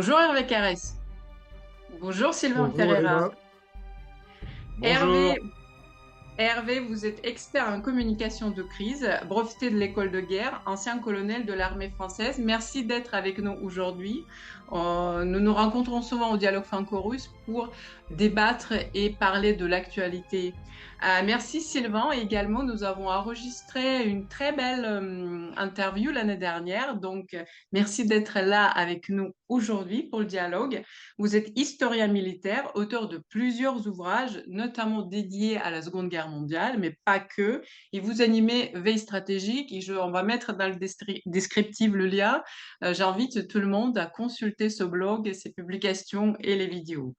Bonjour Hervé Carès. Bonjour Sylvain Bonjour Ferreira. Elena. Hervé, Bonjour. Hervé, vous êtes expert en communication de crise, breveté de l'école de guerre, ancien colonel de l'armée française. Merci d'être avec nous aujourd'hui. Nous nous rencontrons souvent au Dialogue franco-russe pour débattre et parler de l'actualité. Merci Sylvain. Également, nous avons enregistré une très belle interview l'année dernière. Donc, merci d'être là avec nous aujourd'hui pour le dialogue. Vous êtes historien militaire, auteur de plusieurs ouvrages, notamment dédiés à la Seconde Guerre mondiale, mais pas que. Et vous animez Veille stratégique. On va mettre dans le descriptif le lien. J'invite tout le monde à consulter ce blog, ses publications et les vidéos.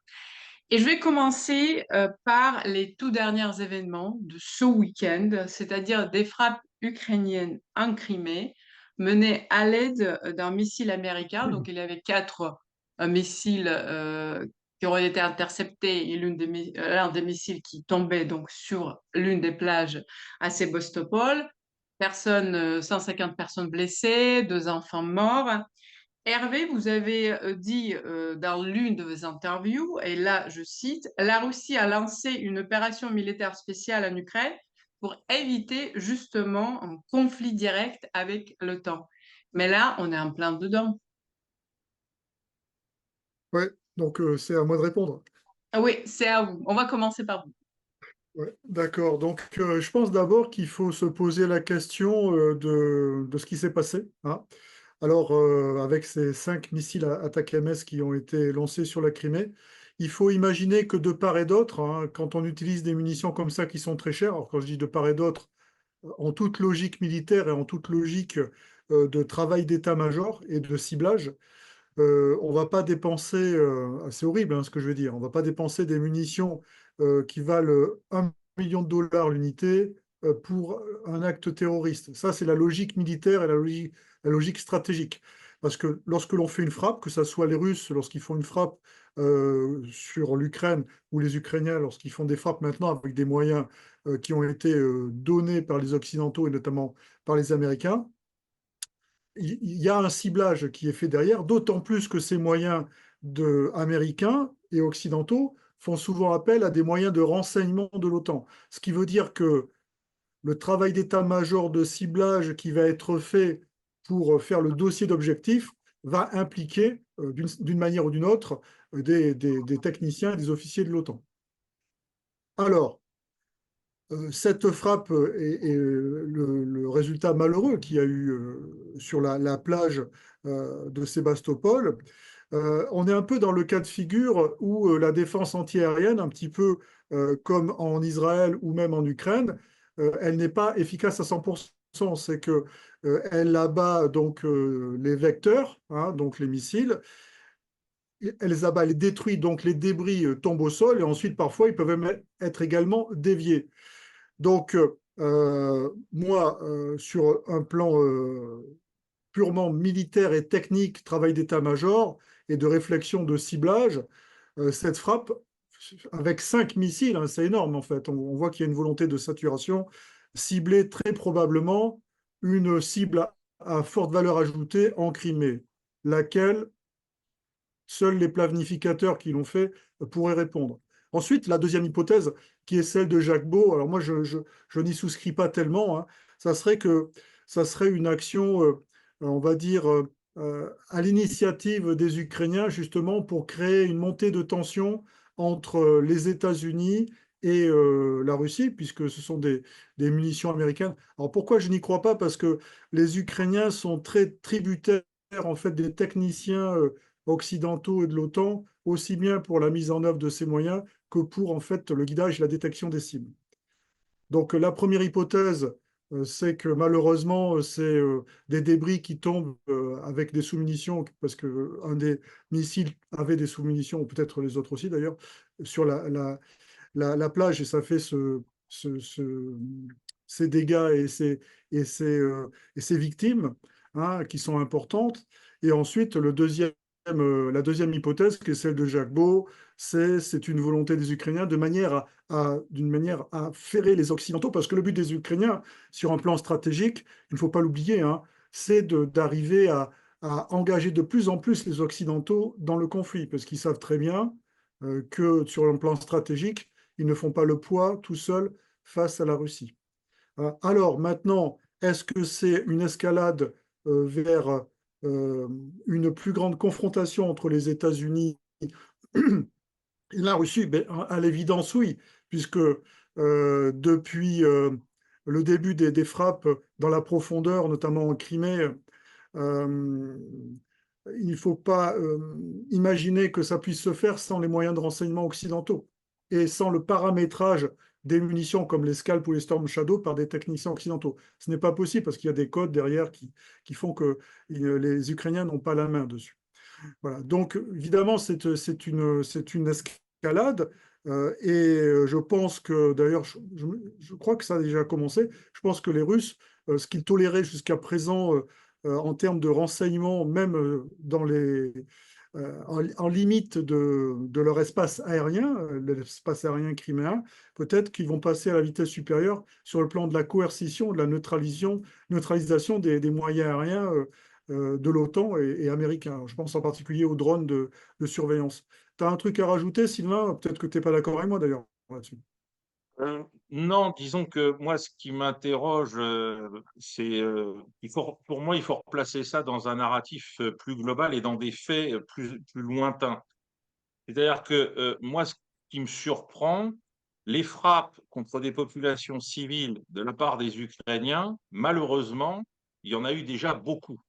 Et je vais commencer par les tout derniers événements de ce week-end, c'est-à-dire des frappes ukrainiennes en Crimée menées à l'aide d'un missile américain. Donc il y avait quatre missiles qui auraient été interceptés et l'un des missiles qui tombait donc sur l'une des plages à Sébastopol. 150 personnes blessées, deux enfants morts. Hervé, vous avez dit dans l'une de vos interviews, et là je cite, la Russie a lancé une opération militaire spéciale en Ukraine pour éviter justement un conflit direct avec l'OTAN. Mais là, on est en plein dedans. Ouais, donc c'est à moi de répondre. Ah oui, c'est à vous. On va commencer par vous. Ouais, d'accord. Donc je pense d'abord qu'il faut se poser la question de ce qui s'est passé, hein. Alors, avec ces 5 missiles à ATACMS qui ont été lancés sur la Crimée, il faut imaginer que de part et d'autre, hein, quand on utilise des munitions comme ça qui sont très chères, alors quand je dis de part et d'autre, en toute logique militaire et en toute logique de travail d'état-major et de ciblage, on va pas dépenser, c'est horrible, hein, ce que je veux dire, on va pas dépenser des munitions qui valent 1 million de dollars l'unité pour un acte terroriste. Ça, c'est la logique militaire et la logique stratégique. Parce que lorsque l'on fait une frappe, que ce soit les Russes lorsqu'ils font une frappe sur l'Ukraine ou les Ukrainiens lorsqu'ils font des frappes maintenant avec des moyens qui ont été donnés par les Occidentaux et notamment par les Américains, il y a un ciblage qui est fait derrière, d'autant plus que ces moyens américains et occidentaux font souvent appel à des moyens de renseignement de l'OTAN. Ce qui veut dire que le travail d'état-major de ciblage qui va être fait pour faire le dossier d'objectif va impliquer, d'une manière ou d'une autre, des techniciens et des officiers de l'OTAN. Alors, cette frappe est le résultat malheureux qu'il y a eu sur la plage de Sébastopol. On est un peu dans le cas de figure où la défense antiaérienne, un petit peu comme en Israël ou même en Ukraine, elle n'est pas efficace à 100%. C'est que elle abat donc les vecteurs, hein, donc les missiles, elle abat, elle détruit, donc les débris tombent au sol et ensuite parfois ils peuvent même être également déviés. Donc, moi, sur un plan purement militaire et technique, travail d'état-major et de réflexion de ciblage, cette frappe, avec 5 missiles, hein, c'est énorme en fait. On voit qu'il y a une volonté de saturation, cibler très probablement une cible à forte valeur ajoutée en Crimée, laquelle seuls les planificateurs qui l'ont fait pourraient répondre. Ensuite, la deuxième hypothèse, qui est celle de Jacques Beau, alors moi je n'y souscris pas tellement, hein, ça serait que ça serait une action, on va dire, à l'initiative des Ukrainiens, justement pour créer une montée de tension entre les États-Unis et la Russie, puisque ce sont des munitions américaines. Alors pourquoi je n'y crois pas? Parce que les Ukrainiens sont très tributaires en fait des techniciens occidentaux et de l'OTAN, aussi bien pour la mise en œuvre de ces moyens que pour en fait le guidage et la détection des cibles. Donc la première hypothèse, c'est que malheureusement, c'est des débris qui tombent avec des sous-munitions, parce qu'un des missiles avait des sous-munitions, ou peut-être les autres aussi d'ailleurs, sur la plage, et ça fait ces dégâts et ces victimes, hein, qui sont importantes. Et ensuite, la deuxième hypothèse, qui est celle de Jacques Beau, c'est une volonté des Ukrainiens d'une manière à ferrer les Occidentaux, parce que le but des Ukrainiens, sur un plan stratégique, il ne faut pas l'oublier, hein, c'est d'arriver à engager de plus en plus les Occidentaux dans le conflit, parce qu'ils savent très bien que sur le plan stratégique, ils ne font pas le poids tout seuls face à la Russie. Alors maintenant, est-ce que c'est une escalade vers une plus grande confrontation entre les États-Unis et la Russie? Ben, à l'évidence, oui, puisque depuis le début des frappes dans la profondeur, notamment en Crimée, euh, il ne faut pas imaginer que ça puisse se faire sans les moyens de renseignement occidentaux et sans le paramétrage des munitions comme les Scalp ou les Storm Shadow par des techniciens occidentaux. Ce n'est pas possible parce qu'il y a des codes derrière qui font que les Ukrainiens n'ont pas la main dessus. Voilà. Donc, évidemment, c'est une escalade. Je pense que, d'ailleurs, je crois que ça a déjà commencé. Je pense que les Russes, ce qu'ils toléraient jusqu'à présent en termes de renseignements, même en limite de leur espace aérien, l'espace aérien criméen, peut-être qu'ils vont passer à la vitesse supérieure sur le plan de la coercition, de la neutralisation des moyens aériens de l'OTAN et américains. Je pense en particulier aux drones de surveillance. Tu as un truc à rajouter, Sylvain? Peut-être que tu n'es pas d'accord avec moi d'ailleurs là-dessus. Non, disons que moi, ce qui m'interroge, c'est, pour moi, il faut replacer ça dans un narratif plus global et dans des faits plus lointains. C'est-à-dire que moi, ce qui me surprend, les frappes contre des populations civiles de la part des Ukrainiens, malheureusement, il y en a eu déjà beaucoup.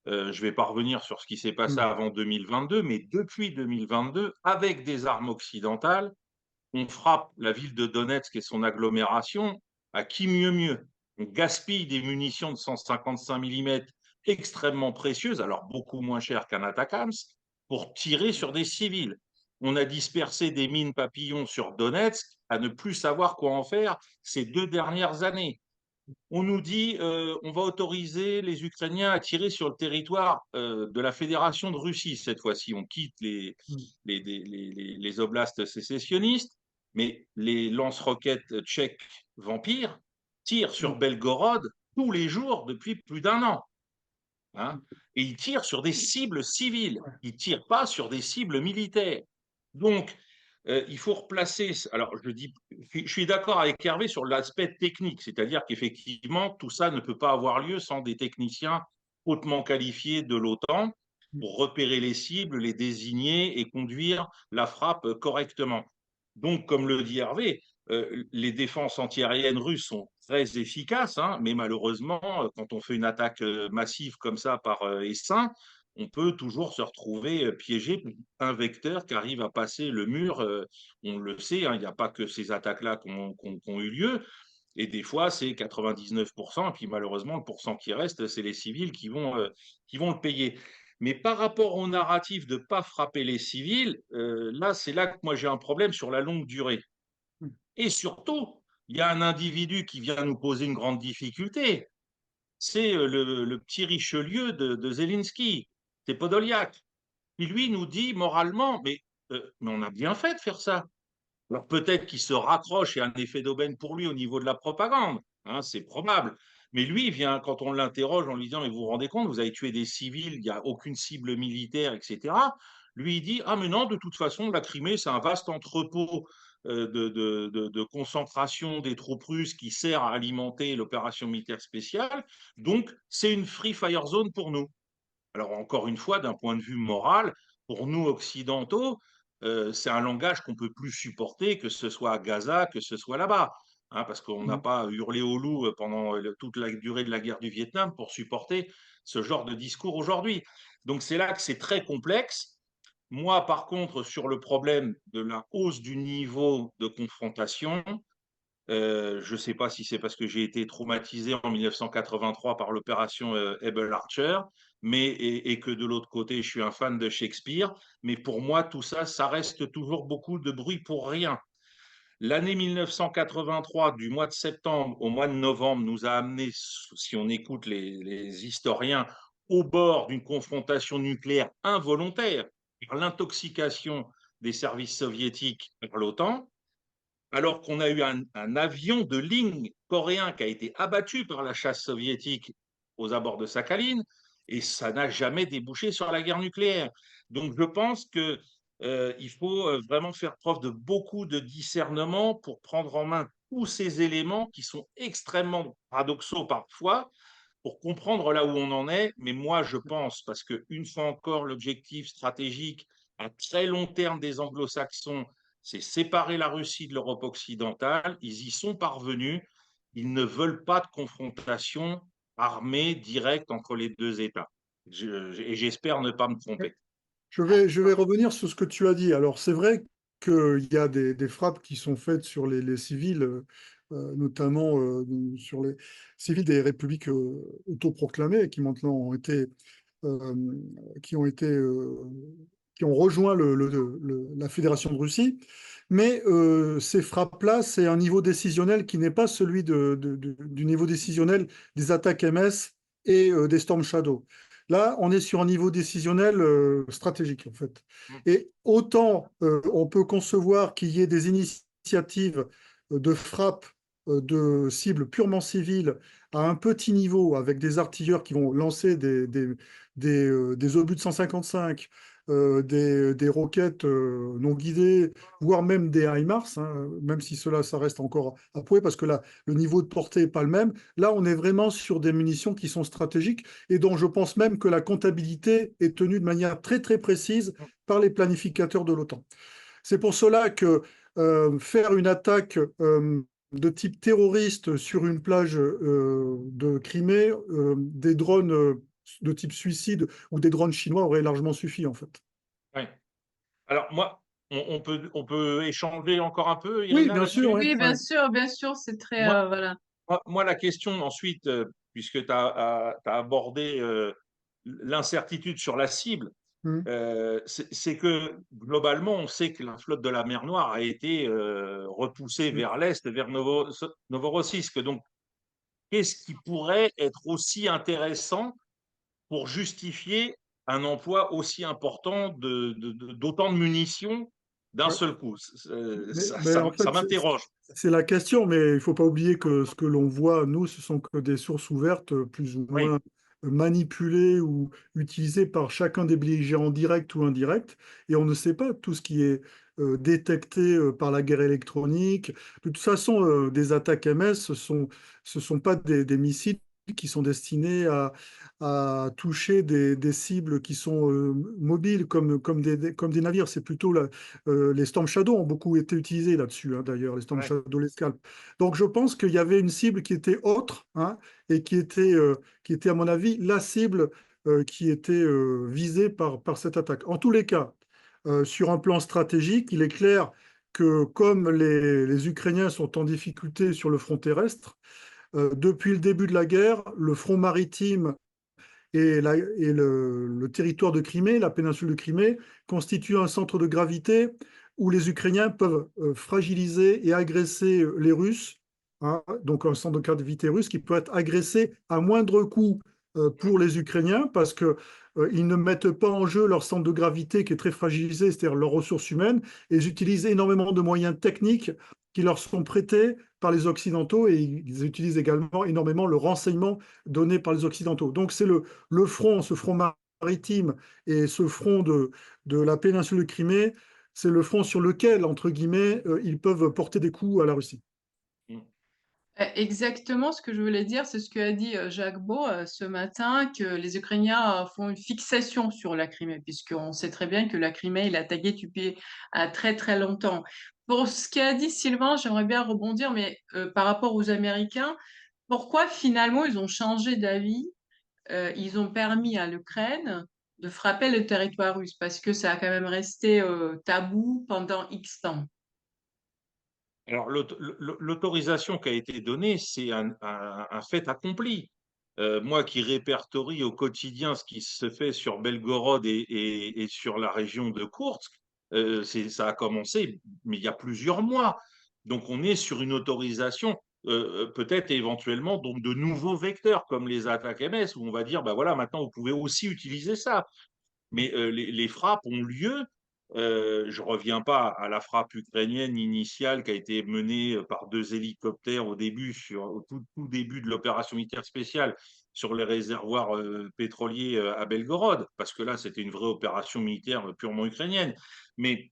Je ne vais pas revenir sur ce qui s'est passé Hmm. avant 2022, mais depuis 2022, avec des armes occidentales, on frappe la ville de Donetsk et son agglomération à qui mieux mieux. On gaspille des munitions de 155 mm extrêmement précieuses, alors beaucoup moins chères qu'un ATACMS, pour tirer sur des civils. On a dispersé des mines papillons sur Donetsk à ne plus savoir quoi en faire ces 2 dernières années. On nous dit on va autoriser les Ukrainiens à tirer sur le territoire de la Fédération de Russie cette fois-ci. On quitte Hmm. les oblasts sécessionnistes, mais les lance-roquettes tchèques vampires tirent sur Hmm. Belgorod tous les jours depuis plus d'1 an. Hein, et ils tirent sur des cibles civiles, Ouais. ils ne tirent pas sur des cibles militaires. Donc, il faut replacer. Alors, je suis d'accord avec Hervé sur l'aspect technique, c'est-à-dire qu'effectivement, tout ça ne peut pas avoir lieu sans des techniciens hautement qualifiés de l'OTAN Hmm. pour repérer les cibles, les désigner et conduire la frappe correctement. Donc, comme le dit Hervé, les défenses antiaériennes russes sont très efficaces, hein, mais malheureusement, quand on fait une attaque massive comme ça par essaim, on peut toujours se retrouver piégé par un vecteur qui arrive à passer le mur. On le sait, hein, il n'y a pas que ces attaques-là qui ont eu lieu. Et des fois, c'est 99%, et puis malheureusement, le pourcent qui reste, c'est les civils qui vont le payer. Mais par rapport au narratif de ne pas frapper les civils, là, c'est là que moi j'ai un problème sur la longue durée. Hmm. Et surtout, il y a un individu qui vient nous poser une grande difficulté. C'est le petit Richelieu de Zelensky, c'est Podolyak, qui lui nous dit moralement, mais on a bien fait de faire ça. Alors peut-être qu'il se raccroche et un effet d'aubaine pour lui au niveau de la propagande, hein, c'est probable. Mais lui, il vient, quand on l'interroge en lui disant, mais vous vous rendez compte, vous avez tué des civils, il n'y a aucune cible militaire, etc. Lui, il dit, ah mais non, de toute façon, la Crimée, c'est un vaste entrepôt de concentration des troupes russes qui sert à alimenter l'opération militaire spéciale. Donc, c'est une free fire zone pour nous. Alors, encore une fois, d'un point de vue moral, pour nous occidentaux, c'est un langage qu'on ne peut plus supporter, que ce soit à Gaza, que ce soit là-bas. Hein, parce qu'on n'a Hmm. pas hurlé au loup pendant toute la durée de la guerre du Vietnam pour supporter ce genre de discours aujourd'hui. Donc c'est là que c'est très complexe. Moi, par contre, sur le problème de la hausse du niveau de confrontation, je ne sais pas si c'est parce que j'ai été traumatisé en 1983 par l'opération Able Archer, et que de l'autre côté, je suis un fan de Shakespeare. Mais pour moi, tout ça, ça reste toujours beaucoup de bruit pour rien. L'année 1983, du mois de septembre au mois de novembre, nous a amené, si on écoute les historiens, au bord d'une confrontation nucléaire involontaire par l'intoxication des services soviétiques par l'OTAN, alors qu'on a eu un avion de ligne coréen qui a été abattu par la chasse soviétique aux abords de Sakhaline, et ça n'a jamais débouché sur la guerre nucléaire. Donc je pense que il faut vraiment faire preuve de beaucoup de discernement pour prendre en main tous ces éléments qui sont extrêmement paradoxaux parfois, pour comprendre là où on en est. Mais moi, je pense, parce que une fois encore, l'objectif stratégique à très long terme des Anglo-Saxons, c'est séparer la Russie de l'Europe occidentale. Ils y sont parvenus. Ils ne veulent pas de confrontation armée directe entre les deux États. Et j'espère ne pas me tromper. Je vais revenir sur ce que tu as dit. Alors, c'est vrai qu'il y a des frappes qui sont faites sur les civils, notamment sur les civils des républiques autoproclamées, qui maintenant ont été, euh, qui ont été, qui ont rejoint la Fédération de Russie. Mais ces frappes-là, c'est un niveau décisionnel qui n'est pas celui du niveau décisionnel des attaques MS et des Storm Shadow. Là, on est sur un niveau décisionnel stratégique, en fait. Et autant on peut concevoir qu'il y ait des initiatives de frappe de cibles purement civiles à un petit niveau, avec des artilleurs qui vont lancer des obus de 155, des roquettes non guidées, voire même des HIMARS, hein, même si cela, ça reste encore à prouver, parce que là, le niveau de portée n'est pas le même. Là, on est vraiment sur des munitions qui sont stratégiques et dont je pense même que la comptabilité est tenue de manière très, très précise par les planificateurs de l'OTAN. C'est pour cela que faire une attaque de type terroriste sur une plage de Crimée, des drones de type suicide ou des drones chinois auraient largement suffi, en fait. Ouais. Alors moi, on peut échanger encore un peu, Oui, Irina, bien sûr, là-dessus. ouais, Oui, ouais. bien sûr, c'est très, Moi, voilà. moi, la question ensuite, puisque tu as abordé l'incertitude sur la cible, Mm. c'est que globalement, on sait que la flotte de la mer Noire a été repoussée Mm. vers l'est, vers Novorossiysk. Donc, qu'est-ce qui pourrait être aussi intéressant pour justifier un emploi aussi important d'autant de munitions d'un Ouais. seul coup? Mais en Ça fait, m'interroge. c'est la question, mais il ne faut pas oublier que ce que l'on voit, nous, ce sont que des sources ouvertes, plus ou Oui, moins manipulées ou utilisées par chacun des belligérants directs ou indirects, et on ne sait pas tout ce qui est détecté par la guerre électronique. De toute façon, des attaques MS, ce sont pas des missiles qui sont destinés à toucher des cibles qui sont mobiles comme des navires. C'est plutôt les Storm Shadow ont beaucoup été utilisés là-dessus, hein, d'ailleurs, les Storm ouais, Shadow, les Scalp. Donc je pense qu'il y avait une cible qui était autre, hein, et qui était, à mon avis, la cible qui était visée par cette attaque. En tous les cas, sur un plan stratégique, il est clair que comme les Ukrainiens sont en difficulté sur le front terrestre, depuis le début de la guerre, le front maritime et le territoire de Crimée, la péninsule de Crimée, constitue un centre de gravité où les Ukrainiens peuvent fragiliser et agresser les Russes, hein, donc un centre de gravité russe qui peut être agressé à moindre coût pour les Ukrainiens parce que ils ne mettent pas en jeu leur centre de gravité qui est très fragilisé, c'est-à-dire leurs ressources humaines, et ils utilisent énormément de moyens techniques qui leur sont prêtés par les Occidentaux et ils utilisent également énormément le renseignement donné par les Occidentaux. Donc c'est le front, ce front maritime et ce front de la péninsule de Crimée, c'est le front sur lequel, entre guillemets, ils peuvent porter des coups à la Russie. Exactement ce que je voulais dire, c'est ce que a dit Jacques Beau ce matin, que les Ukrainiens font une fixation sur la Crimée, puisqu'on sait très bien que la Crimée, il a tagué depuis à très très longtemps. Pour ce qu'a dit Sylvain, j'aimerais bien rebondir, mais par rapport aux Américains, pourquoi finalement ils ont changé d'avis? Ils ont permis à l'Ukraine de frapper le territoire russe, parce que ça a quand même resté tabou pendant X temps. Alors, l'autorisation qui a été donnée, c'est un fait accompli. Moi qui répertorie au quotidien ce qui se fait sur Belgorod et sur la région de Koursk, ça a commencé, mais il y a plusieurs mois. Donc, on est sur une autorisation, peut-être éventuellement, donc de nouveaux vecteurs comme les attaques MS, où on va dire, bah voilà, maintenant vous pouvez aussi utiliser ça. Mais les frappes ont lieu Je ne reviens pas à la frappe ukrainienne initiale qui a été menée par 2 hélicoptères au début, au tout début de l'opération militaire spéciale sur les réservoirs pétroliers à Belgorod, parce que là, c'était une vraie opération militaire purement ukrainienne. Mais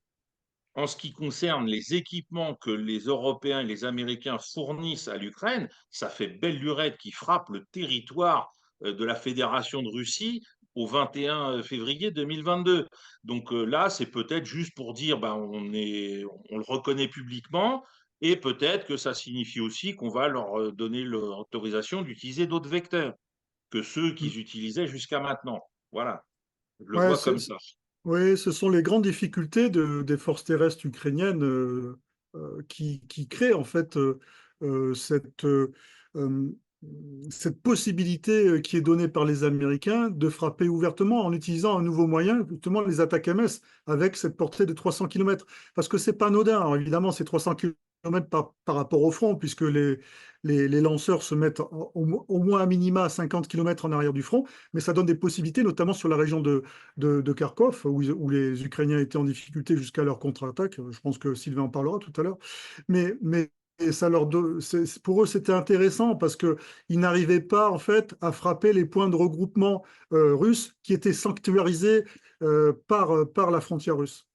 en ce qui concerne les équipements que les Européens et les Américains fournissent à l'Ukraine, ça fait belle lurette qui frappe le territoire de la Fédération de Russie au 21 février 2022. Donc là, c'est peut-être juste pour dire ben, on le reconnaît publiquement et peut-être que ça signifie aussi qu'on va leur donner l'autorisation d'utiliser d'autres vecteurs que ceux qu'ils utilisaient jusqu'à maintenant. Voilà, je le Ouais, vois comme ça. oui, ce sont les grandes difficultés des forces terrestres ukrainiennes qui créent en fait cette, euh, cette possibilité qui est donnée par les Américains de frapper ouvertement en utilisant un nouveau moyen, justement les attaques MS, avec cette portée de 300 km. Parce que c'est pas anodin, alors évidemment, c'est 300 km par rapport au front, puisque les lanceurs se mettent au moins à minima à 50 km en arrière du front, mais ça donne des possibilités, notamment sur la région de Kharkov, où les Ukrainiens étaient en difficulté jusqu'à leur contre-attaque. Je pense que Sylvain en parlera tout à l'heure. Mais et ça pour eux, c'était intéressant parce qu'ils n'arrivaient pas, en fait, à frapper les points de regroupement russes qui étaient sanctuarisés par la frontière russe.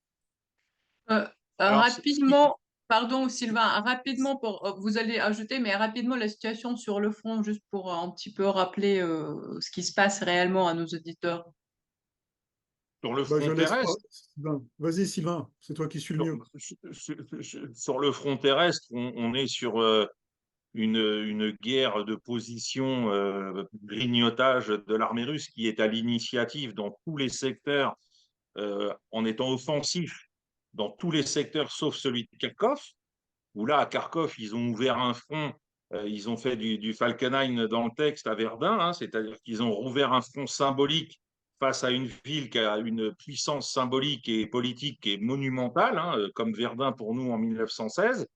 Alors, Rapidement, pardon Sylvain, rapidement vous allez ajouter, mais rapidement la situation sur le front, juste pour un petit peu rappeler ce qui se passe réellement à nos auditeurs. sur le Bah, je front laisse pas. terrestre, Sylvain. Vas-y, Sylvain, c'est toi qui suis le sur, mieux. sur le front terrestre, on est sur une guerre de position, grignotage de l'armée russe qui est à l'initiative dans tous les secteurs, en étant offensif dans tous les secteurs sauf celui de Kharkov, où là, à Kharkov, ils ont ouvert un front, ils ont fait du Falkenhayn dans le texte à Verdun, hein, c'est-à-dire qu'ils ont rouvert un front symbolique face à une ville qui a une puissance symbolique et politique qui est monumentale, hein, comme Verdun pour nous en 1916.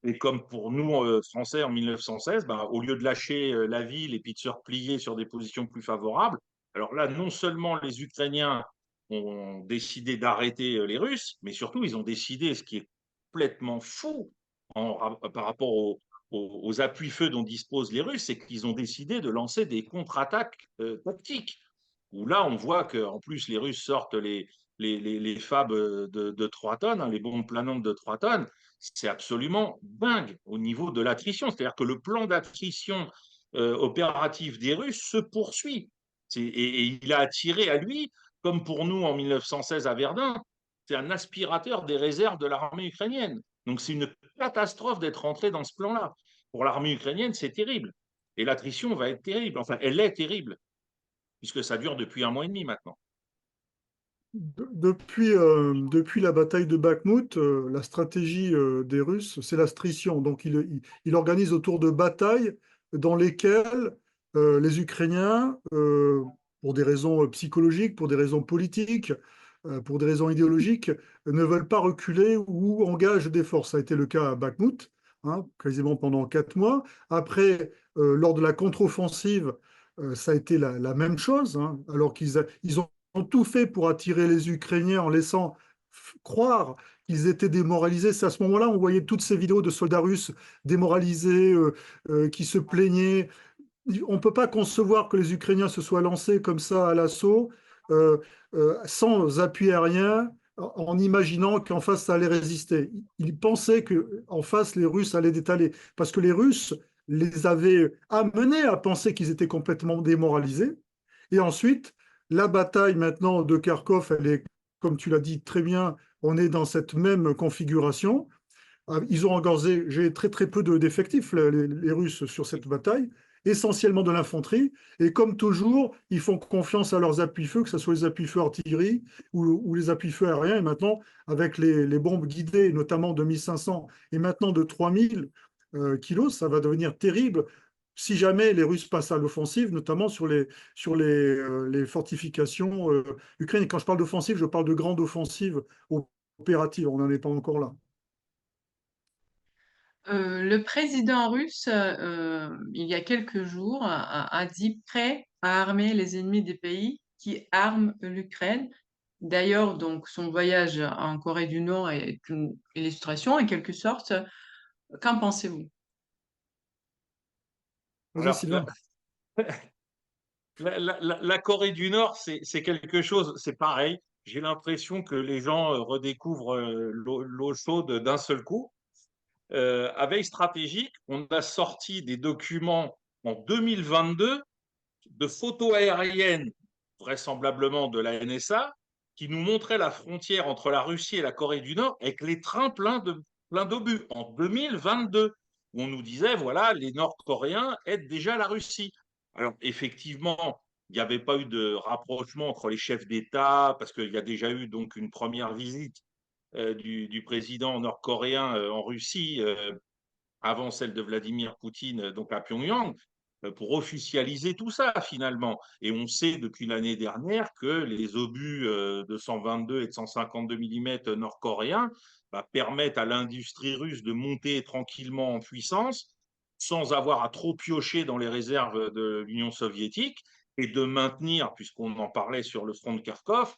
Et comme pour nous, Français, en 1916, ben, au lieu de lâcher la ville et puis de se replier sur des positions plus favorables, alors là, non seulement les Ukrainiens ont décidé d'arrêter les Russes, mais surtout, ils ont décidé, ce qui est complètement fou par rapport aux appuis-feux dont disposent les Russes, c'est qu'ils ont décidé de lancer des contre-attaques tactiques. Où là, on voit qu'en plus, les Russes sortent les FAB de 3 tonnes, hein, les bombes planantes de 3 tonnes, c'est absolument dingue au niveau de l'attrition. C'est-à-dire que le plan d'attrition opératif des Russes se poursuit. Et il a attiré à lui, comme pour nous en 1916 à Verdun, c'est un aspirateur des réserves de l'armée ukrainienne. Donc c'est une catastrophe d'être entré dans ce plan-là. Pour l'armée ukrainienne, c'est terrible. Et l'attrition va être terrible. Enfin, elle est terrible, puisque ça dure depuis 1 mois et demi maintenant. Depuis la bataille de Bakhmout, la stratégie des Russes, c'est la strition. Donc, il organise autour de batailles dans lesquelles les Ukrainiens, pour des raisons psychologiques, pour des raisons politiques, pour des raisons idéologiques, ne veulent pas reculer ou engagent des forces. Ça a été le cas à Bakhmout, hein, quasiment pendant 4 mois. Après, lors de la contre-offensive, ça a été la même chose, hein, alors qu'ils ont tout fait pour attirer les Ukrainiens en laissant croire qu'ils étaient démoralisés. C'est à ce moment-là, on voyait toutes ces vidéos de soldats russes démoralisés, qui se plaignaient. On ne peut pas concevoir que les Ukrainiens se soient lancés comme ça à l'assaut, sans appui aérien, en imaginant qu'en face, ça allait résister. Ils pensaient qu'en face, les Russes allaient détaler. Parce que les Russes les avaient amenés à penser qu'ils étaient complètement démoralisés. Et ensuite, la bataille maintenant de Kharkov, elle est, comme tu l'as dit très bien, on est dans cette même configuration. Ils ont engagé très très peu d'effectifs, les Russes, sur cette bataille, essentiellement de l'infanterie. Et comme toujours, ils font confiance à leurs appuis-feux, que ce soit les appuis-feux artillerie ou les appuis-feux aériens. Et maintenant, avec les bombes guidées, notamment de 1500 et maintenant de 3000 kilos, ça va devenir terrible si jamais les Russes passent à l'offensive, notamment sur les fortifications ukrainiennes. Quand je parle d'offensive, je parle de grande offensive opérative. On n'en est pas encore là. Le président russe, il y a quelques jours, a dit prêt à armer les ennemis des pays qui arment l'Ukraine. D'ailleurs, donc, son voyage en Corée du Nord est une illustration, en quelque sorte. Qu'en pensez-vous? Vas-y, Alors, Sylvain. la Corée du Nord, c'est quelque chose, c'est pareil. J'ai l'impression que les gens redécouvrent l'eau chaude d'un seul coup. À veille stratégique, on a sorti des documents en 2022 de photos aériennes, vraisemblablement de la NSA, qui nous montraient la frontière entre la Russie et la Corée du Nord avec les trains pleins d'obus en 2022. Où on nous disait, voilà, les Nord-Coréens aident déjà la Russie. Alors, effectivement, il n'y avait pas eu de rapprochement entre les chefs d'État, parce qu'il y a déjà eu donc une première visite du président nord-coréen en Russie avant celle de Vladimir Poutine, donc à Pyongyang, pour officialiser tout ça finalement. Et on sait depuis l'année dernière que les obus de 122 et de 152 mm nord-coréens permettent à l'industrie russe de monter tranquillement en puissance sans avoir à trop piocher dans les réserves de l'Union soviétique et de maintenir, puisqu'on en parlait sur le front de Kharkov,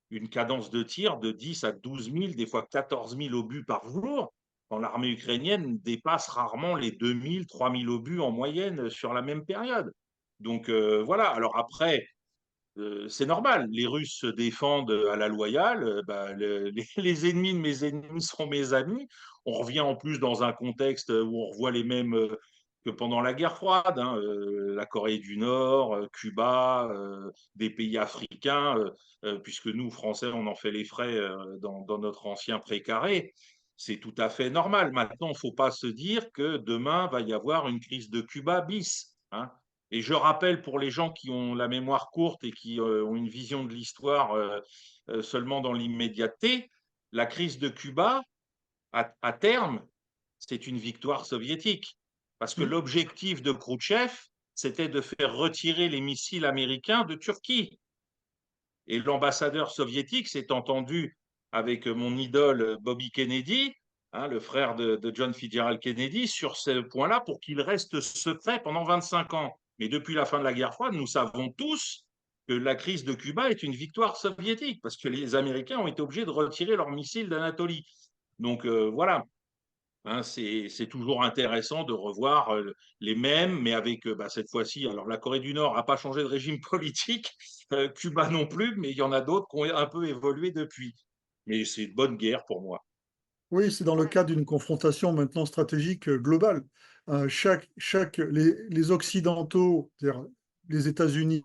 une cadence de tir de 10 à 12 000, des fois 14 000 obus par jour, quand l'armée ukrainienne dépasse rarement les 2 000, 3 000 obus en moyenne sur la même période. Donc voilà, alors après, c'est normal, les Russes se défendent à la loyale, les ennemis de mes ennemis sont mes amis. On revient en plus dans un contexte où on revoit les mêmes que pendant la guerre froide, hein, la Corée du Nord, Cuba, des pays africains, puisque nous, Français, on en fait les frais dans notre ancien précaré. C'est tout à fait normal. Maintenant, il ne faut pas se dire que demain va y avoir une crise de Cuba bis. Hein. Et je rappelle pour les gens qui ont la mémoire courte et qui ont une vision de l'histoire seulement dans l'immédiateté, la crise de Cuba, à terme, c'est une victoire soviétique. Parce que Mm. l'objectif de Khrouchtchev, c'était de faire retirer les missiles américains de Turquie. Et l'ambassadeur soviétique s'est entendu avec mon idole Bobby Kennedy, hein, le frère de John Fitzgerald Kennedy, sur ce point-là pour qu'il reste secret pendant 25 ans. Mais depuis la fin de la guerre froide, nous savons tous que la crise de Cuba est une victoire soviétique parce que les Américains ont été obligés de retirer leurs missiles d'Anatolie. Donc voilà, hein, c'est toujours intéressant de revoir les mêmes, mais avec cette fois-ci, alors la Corée du Nord n'a pas changé de régime politique, Cuba non plus, mais il y en a d'autres qui ont un peu évolué depuis. Mais c'est une bonne guerre pour moi. Oui, c'est dans le cadre d'une confrontation maintenant stratégique globale. Les Occidentaux, c'est-à-dire les États-Unis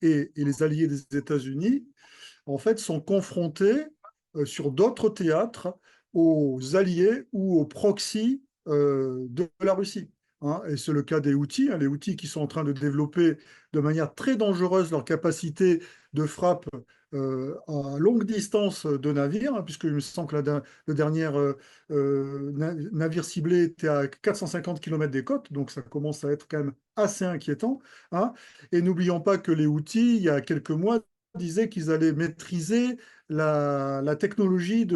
et les alliés des États-Unis, en fait, sont confrontés sur d'autres théâtres aux alliés ou aux proxys de la Russie. Hein. Et c'est le cas des Houthis, hein, les Houthis qui sont en train de développer de manière très dangereuse leur capacité de frappe à longue distance de navires, hein, puisque il me semble que le dernier navire ciblé était à 450 km des côtes, donc ça commence à être quand même assez inquiétant. Hein. Et n'oublions pas que les Houthis, il y a quelques mois, disaient qu'ils allaient maîtriser la technologie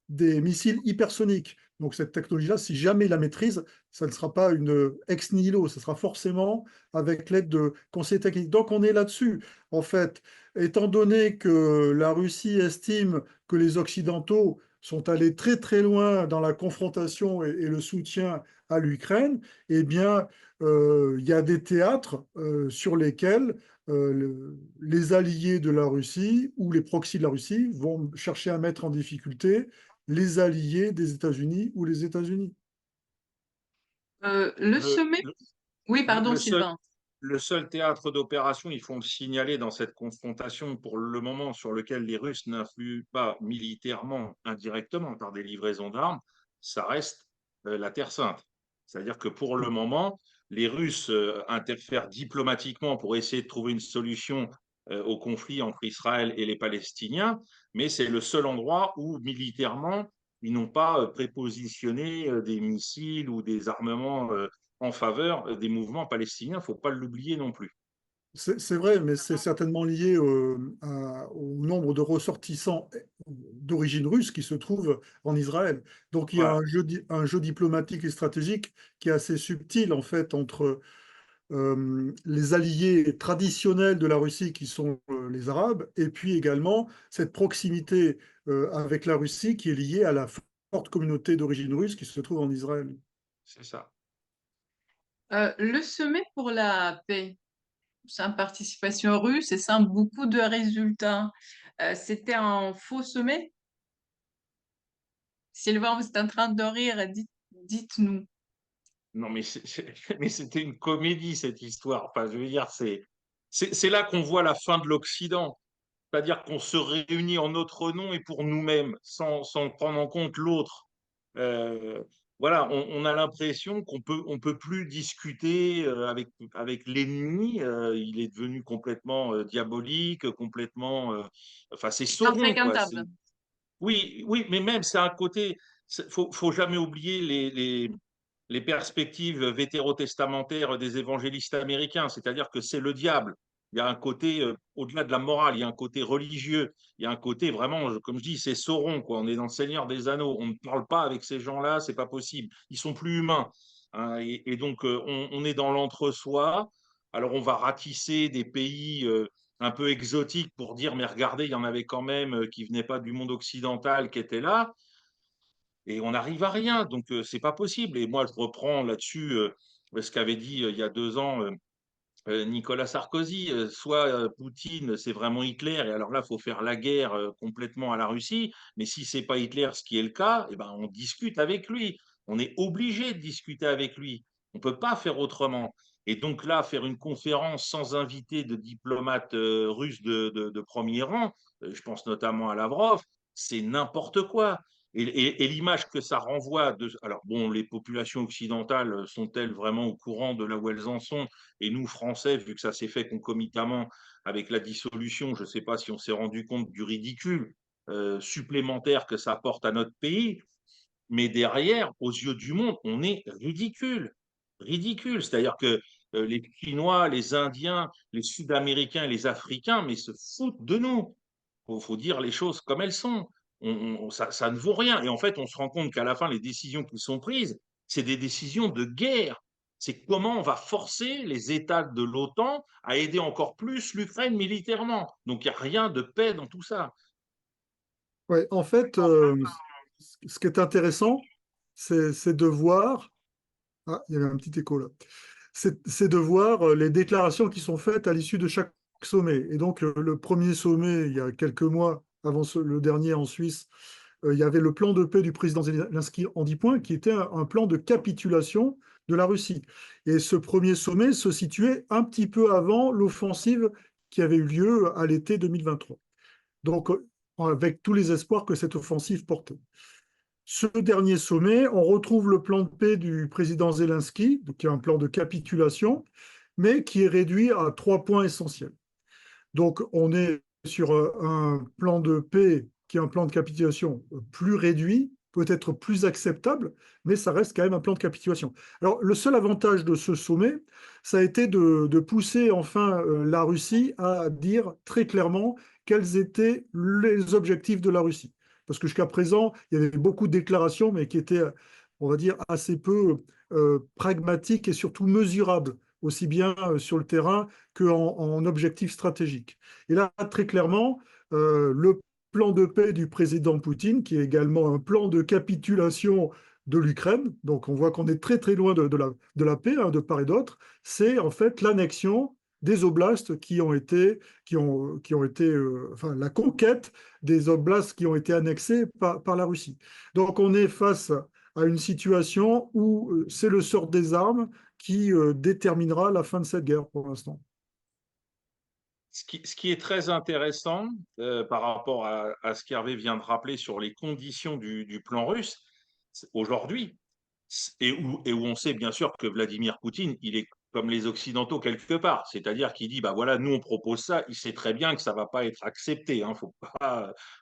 des missiles hypersoniques. Donc cette technologie-là, si jamais ils la maîtrisent, ça ne sera pas une ex nihilo, ce sera forcément avec l'aide de conseils techniques. Donc on est là-dessus. En fait, étant donné que la Russie estime que les Occidentaux sont allés très très loin dans la confrontation et le soutien à l'Ukraine, eh bien, il y a des théâtres sur lesquels les alliés de la Russie ou les proxys de la Russie vont chercher à mettre en difficulté les alliés des États-Unis ou les États-Unis. Le Le, sommet? le, Oui, pardon, le seul, Sylvain. le seul théâtre d'opération, il faut le signaler dans cette confrontation pour le moment sur lequel les Russes n'influent pas militairement, indirectement par des livraisons d'armes, ça reste la Terre Sainte. C'est-à-dire que pour le moment, les Russes interfèrent diplomatiquement pour essayer de trouver une solution au conflit entre Israël et les Palestiniens, mais c'est le seul endroit où militairement, ils n'ont pas prépositionné des missiles ou des armements en faveur des mouvements palestiniens. Il ne faut pas l'oublier non plus. C'est vrai, mais c'est certainement lié au nombre de ressortissants d'origine russe qui se trouvent en Israël. Donc il y a Voilà. un jeu diplomatique et stratégique qui est assez subtil en fait les alliés traditionnels de la Russie qui sont les Arabes, et puis également cette proximité avec la Russie qui est liée à la forte communauté d'origine russe qui se trouve en Israël. C'est ça. Le sommet pour la paix, sans participation russe et sans beaucoup de résultats, c'était un faux sommet? Sylvain, vous êtes en train de rire, dites-nous. Non, mais mais c'était une comédie, cette histoire. Enfin, je veux dire, c'est là qu'on voit la fin de l'Occident. C'est-à-dire qu'on se réunit en notre nom et pour nous-mêmes, sans prendre en compte l'autre. Euh, voilà, on a l'impression on peut plus discuter avec l'ennemi. Il est devenu complètement diabolique, complètement. Enfin, c'est Sauron, quoi. Infréquentable. Oui, oui, mais même, c'est un côté. Faut jamais oublier les perspectives vétérotestamentaires des évangélistes américains, c'est-à-dire que c'est le diable. Il y a un côté, au-delà de la morale, il y a un côté religieux, il y a un côté vraiment, comme je dis, c'est Sauron, quoi. On est dans le Seigneur des Anneaux, on ne parle pas avec ces gens-là, c'est pas possible. Ils sont plus humains, hein. Et donc, on est dans l'entre-soi. Alors, on va ratisser des pays un peu exotiques pour dire, mais regardez, il y en avait quand même qui venaient pas du monde occidental, qui étaient là et on n'arrive à rien. Donc, c'est pas possible. Et moi, je reprends là-dessus ce qu'avait dit il y a 2 ans Nicolas Sarkozy. Soit Poutine, c'est vraiment Hitler, et alors là, il faut faire la guerre complètement à la Russie. Mais si c'est pas Hitler, ce qui est le cas, eh ben, on discute avec lui. On est obligé de discuter avec lui. On peut pas faire autrement. Et donc là, faire une conférence sans inviter de diplomates russes de premier rang, je pense notamment à Lavrov, c'est n'importe quoi. Et l'image que ça renvoie alors bon, les populations occidentales sont-elles vraiment au courant de là où elles en sont? Et nous, Français, vu que ça s'est fait concomitamment avec la dissolution, je ne sais pas si on s'est rendu compte du ridicule supplémentaire que ça apporte à notre pays, mais derrière, aux yeux du monde, on est ridicule. Ridicule. C'est-à-dire que les Chinois, les Indiens, les Sud-Américains et les Africains, mais se foutent de nous. Faut dire les choses comme elles sont. Ça ne vaut rien. Et en fait, on se rend compte qu'à la fin, les décisions qui sont prises, c'est des décisions de guerre. C'est comment on va forcer les États de l'OTAN à aider encore plus l'Ukraine militairement. Donc, il n'y a rien de paix dans tout ça. Ouais, en fait, ce qui est intéressant, c'est de voir. Ah, il y avait un petit écho là. C'est de voir les déclarations qui sont faites à l'issue de chaque sommet. Et donc, le premier sommet, il y a quelques mois, avant le dernier en Suisse, il y avait le plan de paix du président Zelensky en 10 points, qui était un plan de capitulation de la Russie. Et ce premier sommet se situait un petit peu avant l'offensive qui avait eu lieu à l'été 2023. Donc, avec tous les espoirs que cette offensive portait. Ce dernier sommet, on retrouve le plan de paix du président Zelensky, qui est un plan de capitulation, mais qui est réduit à 3 points essentiels. Donc, on est sur un plan de paix qui est un plan de capitulation plus réduit, peut-être plus acceptable, mais ça reste quand même un plan de capitulation. Alors, le seul avantage de ce sommet, ça a été de pousser enfin la Russie à dire très clairement quels étaient les objectifs de la Russie. Parce que jusqu'à présent, il y avait beaucoup de déclarations, mais qui étaient, on va dire, assez peu pragmatiques et surtout mesurables, aussi bien sur le terrain qu'en objectif stratégique. Et là, très clairement, le plan de paix du président Poutine, qui est également un plan de capitulation de l'Ukraine, donc on voit qu'on est très très loin de la paix, hein, de part et d'autre, c'est en fait l'annexion des oblasts enfin la conquête des oblasts qui ont été annexés par la Russie. Donc on est face à une situation où c'est le sort des armes qui déterminera la fin de cette guerre pour l'instant. Ce qui est très intéressant par rapport à ce qu'Hervé vient de rappeler sur les conditions du plan russe aujourd'hui, et où on sait bien sûr que Vladimir Poutine, il est comme les Occidentaux quelque part, c'est-à-dire qu'il dit, bah voilà, nous on propose ça, il sait très bien que ça ne va pas être accepté, hein, faut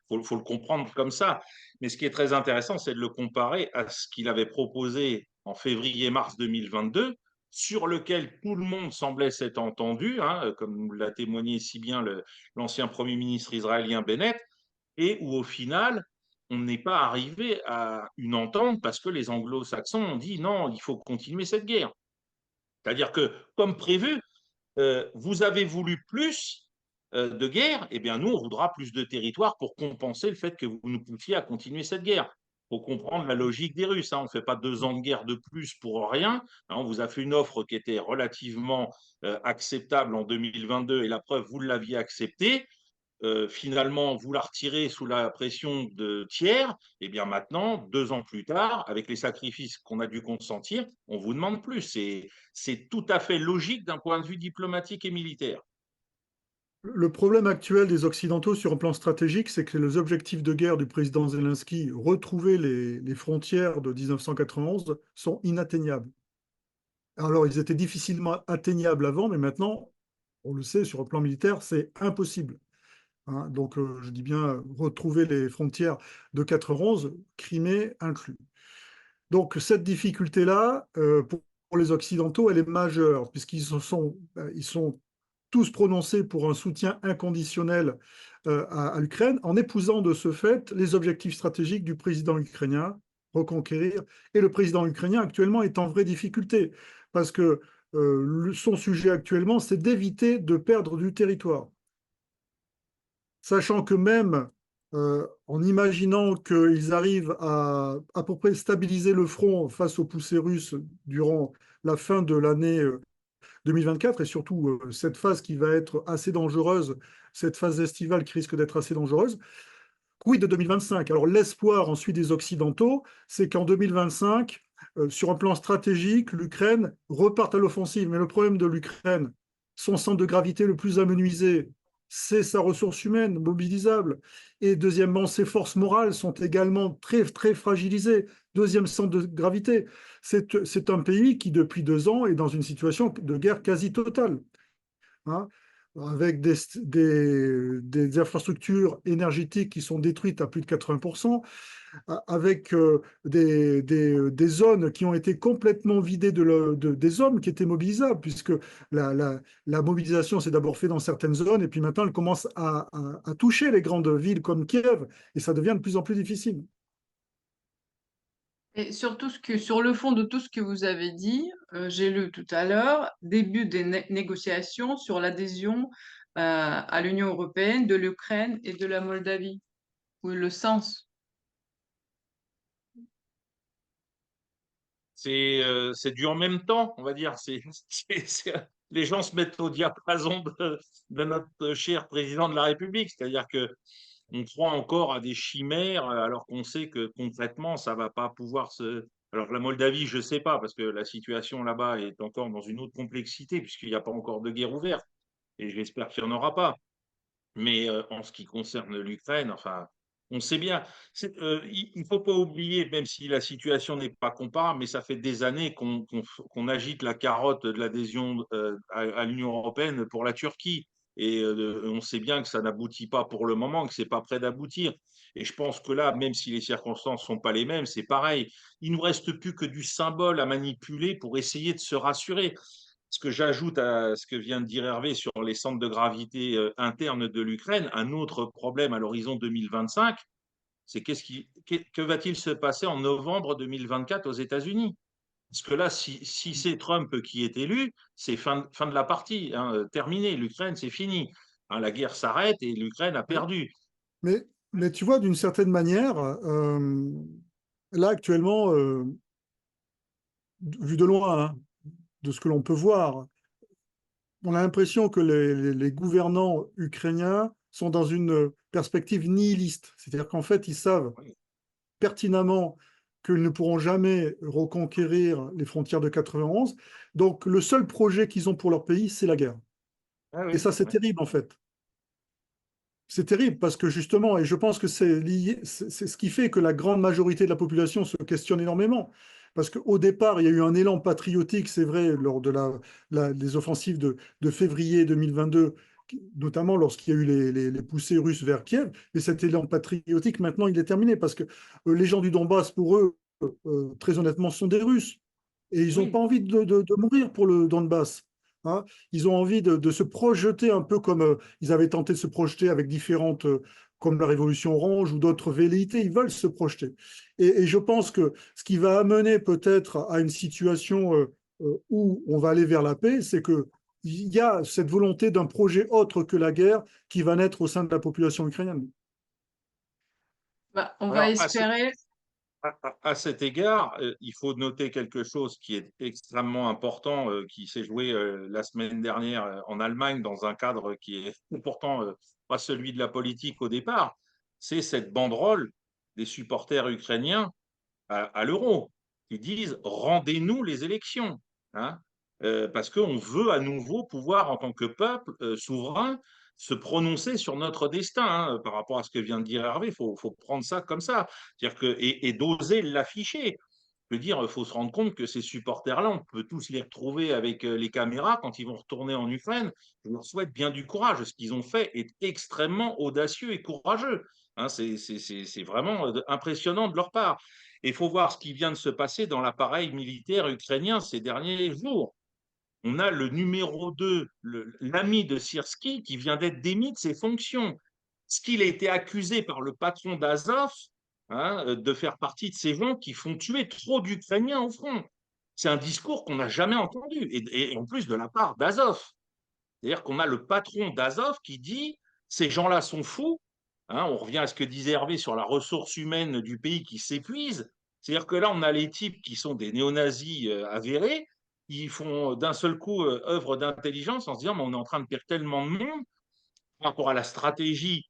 le comprendre comme ça. Mais ce qui est très intéressant, c'est de le comparer à ce qu'il avait proposé en février-mars 2022, sur lequel tout le monde semblait s'être entendu, hein, comme l'a témoigné si bien l'ancien Premier ministre israélien Bennett, et où au final, on n'est pas arrivé à une entente parce que les anglo-saxons ont dit non, il faut continuer cette guerre. C'est-à-dire que, comme prévu, vous avez voulu plus de guerre, eh bien nous, on voudra plus de territoire pour compenser le fait que vous nous poussiez à continuer cette guerre. Il faut comprendre la logique des Russes. Hein. On ne fait pas 2 ans de guerre de plus pour rien. Hein. On vous a fait une offre qui était relativement acceptable en 2022 et la preuve, vous l'aviez acceptée. Finalement, vous la retirez sous la pression de tiers, et bien maintenant, 2 ans plus tard, avec les sacrifices qu'on a dû consentir, on vous demande plus. C'est tout à fait logique d'un point de vue diplomatique et militaire. Le problème actuel des Occidentaux sur un plan stratégique, c'est que les objectifs de guerre du président Zelensky, retrouver les frontières de 1991, sont inatteignables. Alors, ils étaient difficilement atteignables avant, mais maintenant, on le sait, sur le plan militaire, c'est impossible. Hein. Donc, je dis bien retrouver les frontières de 91, Crimée inclus. Donc, cette difficulté-là, pour les Occidentaux, elle est majeure, ils sont tous prononcés pour un soutien inconditionnel à l'Ukraine, en épousant de ce fait les objectifs stratégiques du président ukrainien, reconquérir. Et le président ukrainien actuellement est en vraie difficulté, parce que son sujet actuellement, c'est d'éviter de perdre du territoire. Sachant que même en imaginant qu'ils arrivent à peu près stabiliser le front face aux poussées russes durant la fin de l'année 2024 et surtout cette phase qui va être assez dangereuse, cette phase estivale qui risque d'être assez dangereuse. Quid de 2025? Alors l'espoir ensuite des Occidentaux, c'est qu'en 2025, sur un plan stratégique, l'Ukraine reparte à l'offensive. Mais le problème de l'Ukraine, son centre de gravité le plus amenuisé, c'est sa ressource humaine mobilisable. Et deuxièmement, ses forces morales sont également très, très fragilisées. Deuxième centre de gravité, c'est un pays qui, depuis 2 ans, est dans une situation de guerre quasi totale. Hein, avec des infrastructures énergétiques qui sont détruites à plus de 80%, avec des zones qui ont été complètement vidées des hommes qui étaient mobilisables, puisque la mobilisation s'est d'abord faite dans certaines zones, et puis maintenant elle commence à toucher les grandes villes comme Kiev, et ça devient de plus en plus difficile. Et surtout sur le fond de tout ce que vous avez dit, j'ai lu tout à l'heure, début des négociations sur l'adhésion à l'Union européenne de l'Ukraine et de la Moldavie. Ou le sens. C'est du en même temps, on va dire. Les gens se mettent au diapason de notre cher président de la République. C'est-à-dire qu'on croit encore à des chimères alors qu'on sait que concrètement, ça ne va pas pouvoir se… Alors la Moldavie, je ne sais pas, parce que la situation là-bas est encore dans une autre complexité, puisqu'il n'y a pas encore de guerre ouverte. Et j'espère qu'il n'y en aura pas. Mais en ce qui concerne l'Ukraine, enfin, on sait bien. Il ne faut pas oublier, même si la situation n'est pas comparable, mais ça fait des années qu'on agite la carotte de l'adhésion à l'Union européenne pour la Turquie. Et on sait bien que ça n'aboutit pas pour le moment, que ce n'est pas prêt d'aboutir. Et je pense que là, même si les circonstances ne sont pas les mêmes, c'est pareil. Il ne nous reste plus que du symbole à manipuler pour essayer de se rassurer. Ce que j'ajoute à ce que vient de dire Hervé sur les centres de gravité internes de l'Ukraine, un autre problème à l'horizon 2025, c'est que va-t-il se passer en novembre 2024 aux États-Unis? Parce que là, si c'est Trump qui est élu, c'est fin de la partie, hein, terminé. L'Ukraine, c'est fini. Hein, la guerre s'arrête et l'Ukraine a perdu. Mais tu vois, d'une certaine manière, là actuellement, vu de loin, hein, de ce que l'on peut voir, on a l'impression que les gouvernants ukrainiens sont dans une perspective nihiliste. C'est-à-dire qu'en fait, ils savent pertinemment qu'ils ne pourront jamais reconquérir les frontières de 91. Donc, le seul projet qu'ils ont pour leur pays, c'est la guerre. Ah oui, Et ça, c'est terrible, en fait. C'est terrible parce que justement, et je pense que c'est ce qui fait que la grande majorité de la population se questionne énormément. Parce qu'au départ, il y a eu un élan patriotique, c'est vrai, lors de des offensives de février 2022, notamment lorsqu'il y a eu les poussées russes vers Kiev. Et cet élan patriotique, maintenant, il est terminé parce que les gens du Donbass, pour eux, très honnêtement, sont des Russes. Et ils n'ont oui. pas envie de mourir pour le Donbass. Hein. Ils ont envie de se projeter un peu comme ils avaient tenté de se projeter avec différentes, comme la Révolution orange ou d'autres velléités. Ils veulent se projeter. Et je pense que ce qui va amener peut-être à une situation où on va aller vers la paix, c'est qu'il y a cette volonté d'un projet autre que la guerre qui va naître au sein de la population ukrainienne. Bah, on va Alors, espérer. à cet égard, il faut noter quelque chose qui est extrêmement important, qui s'est joué la semaine dernière en Allemagne dans un cadre qui est pourtant pas celui de la politique au départ. C'est cette banderole des supporters ukrainiens à l'euro qui disent rendez-nous les élections, hein, parce qu'on veut à nouveau pouvoir, en tant que peuple souverain, se prononcer sur notre destin, hein, par rapport à ce que vient de dire Hervé. Il faut prendre ça comme ça, c'est-à-dire que, et d'oser l'afficher. Je veux dire, il faut se rendre compte que ces supporters-là, on peut tous les retrouver avec les caméras quand ils vont retourner en Ukraine. Je leur souhaite bien du courage. Ce qu'ils ont fait est extrêmement audacieux et courageux. Hein, c'est vraiment impressionnant de leur part. Et il faut voir ce qui vient de se passer dans l'appareil militaire ukrainien ces derniers jours. On a le numéro 2, l'ami de Syrski, qui vient d'être démis de ses fonctions. Ce qu'il a été accusé par le patron d'Azov, hein, de faire partie de ces gens qui font tuer trop d'Ukrainiens au front. C'est un discours qu'on n'a jamais entendu, et en plus de la part d'Azov. C'est-à-dire qu'on a le patron d'Azov qui dit ces gens-là sont fous. Hein, on revient à ce que disait Hervé sur la ressource humaine du pays qui s'épuise. C'est-à-dire que là, on a les types qui sont des néo-nazis avérés, qui font d'un seul coup œuvre d'intelligence en se disant mais on est en train de perdre tellement de monde par rapport à la stratégie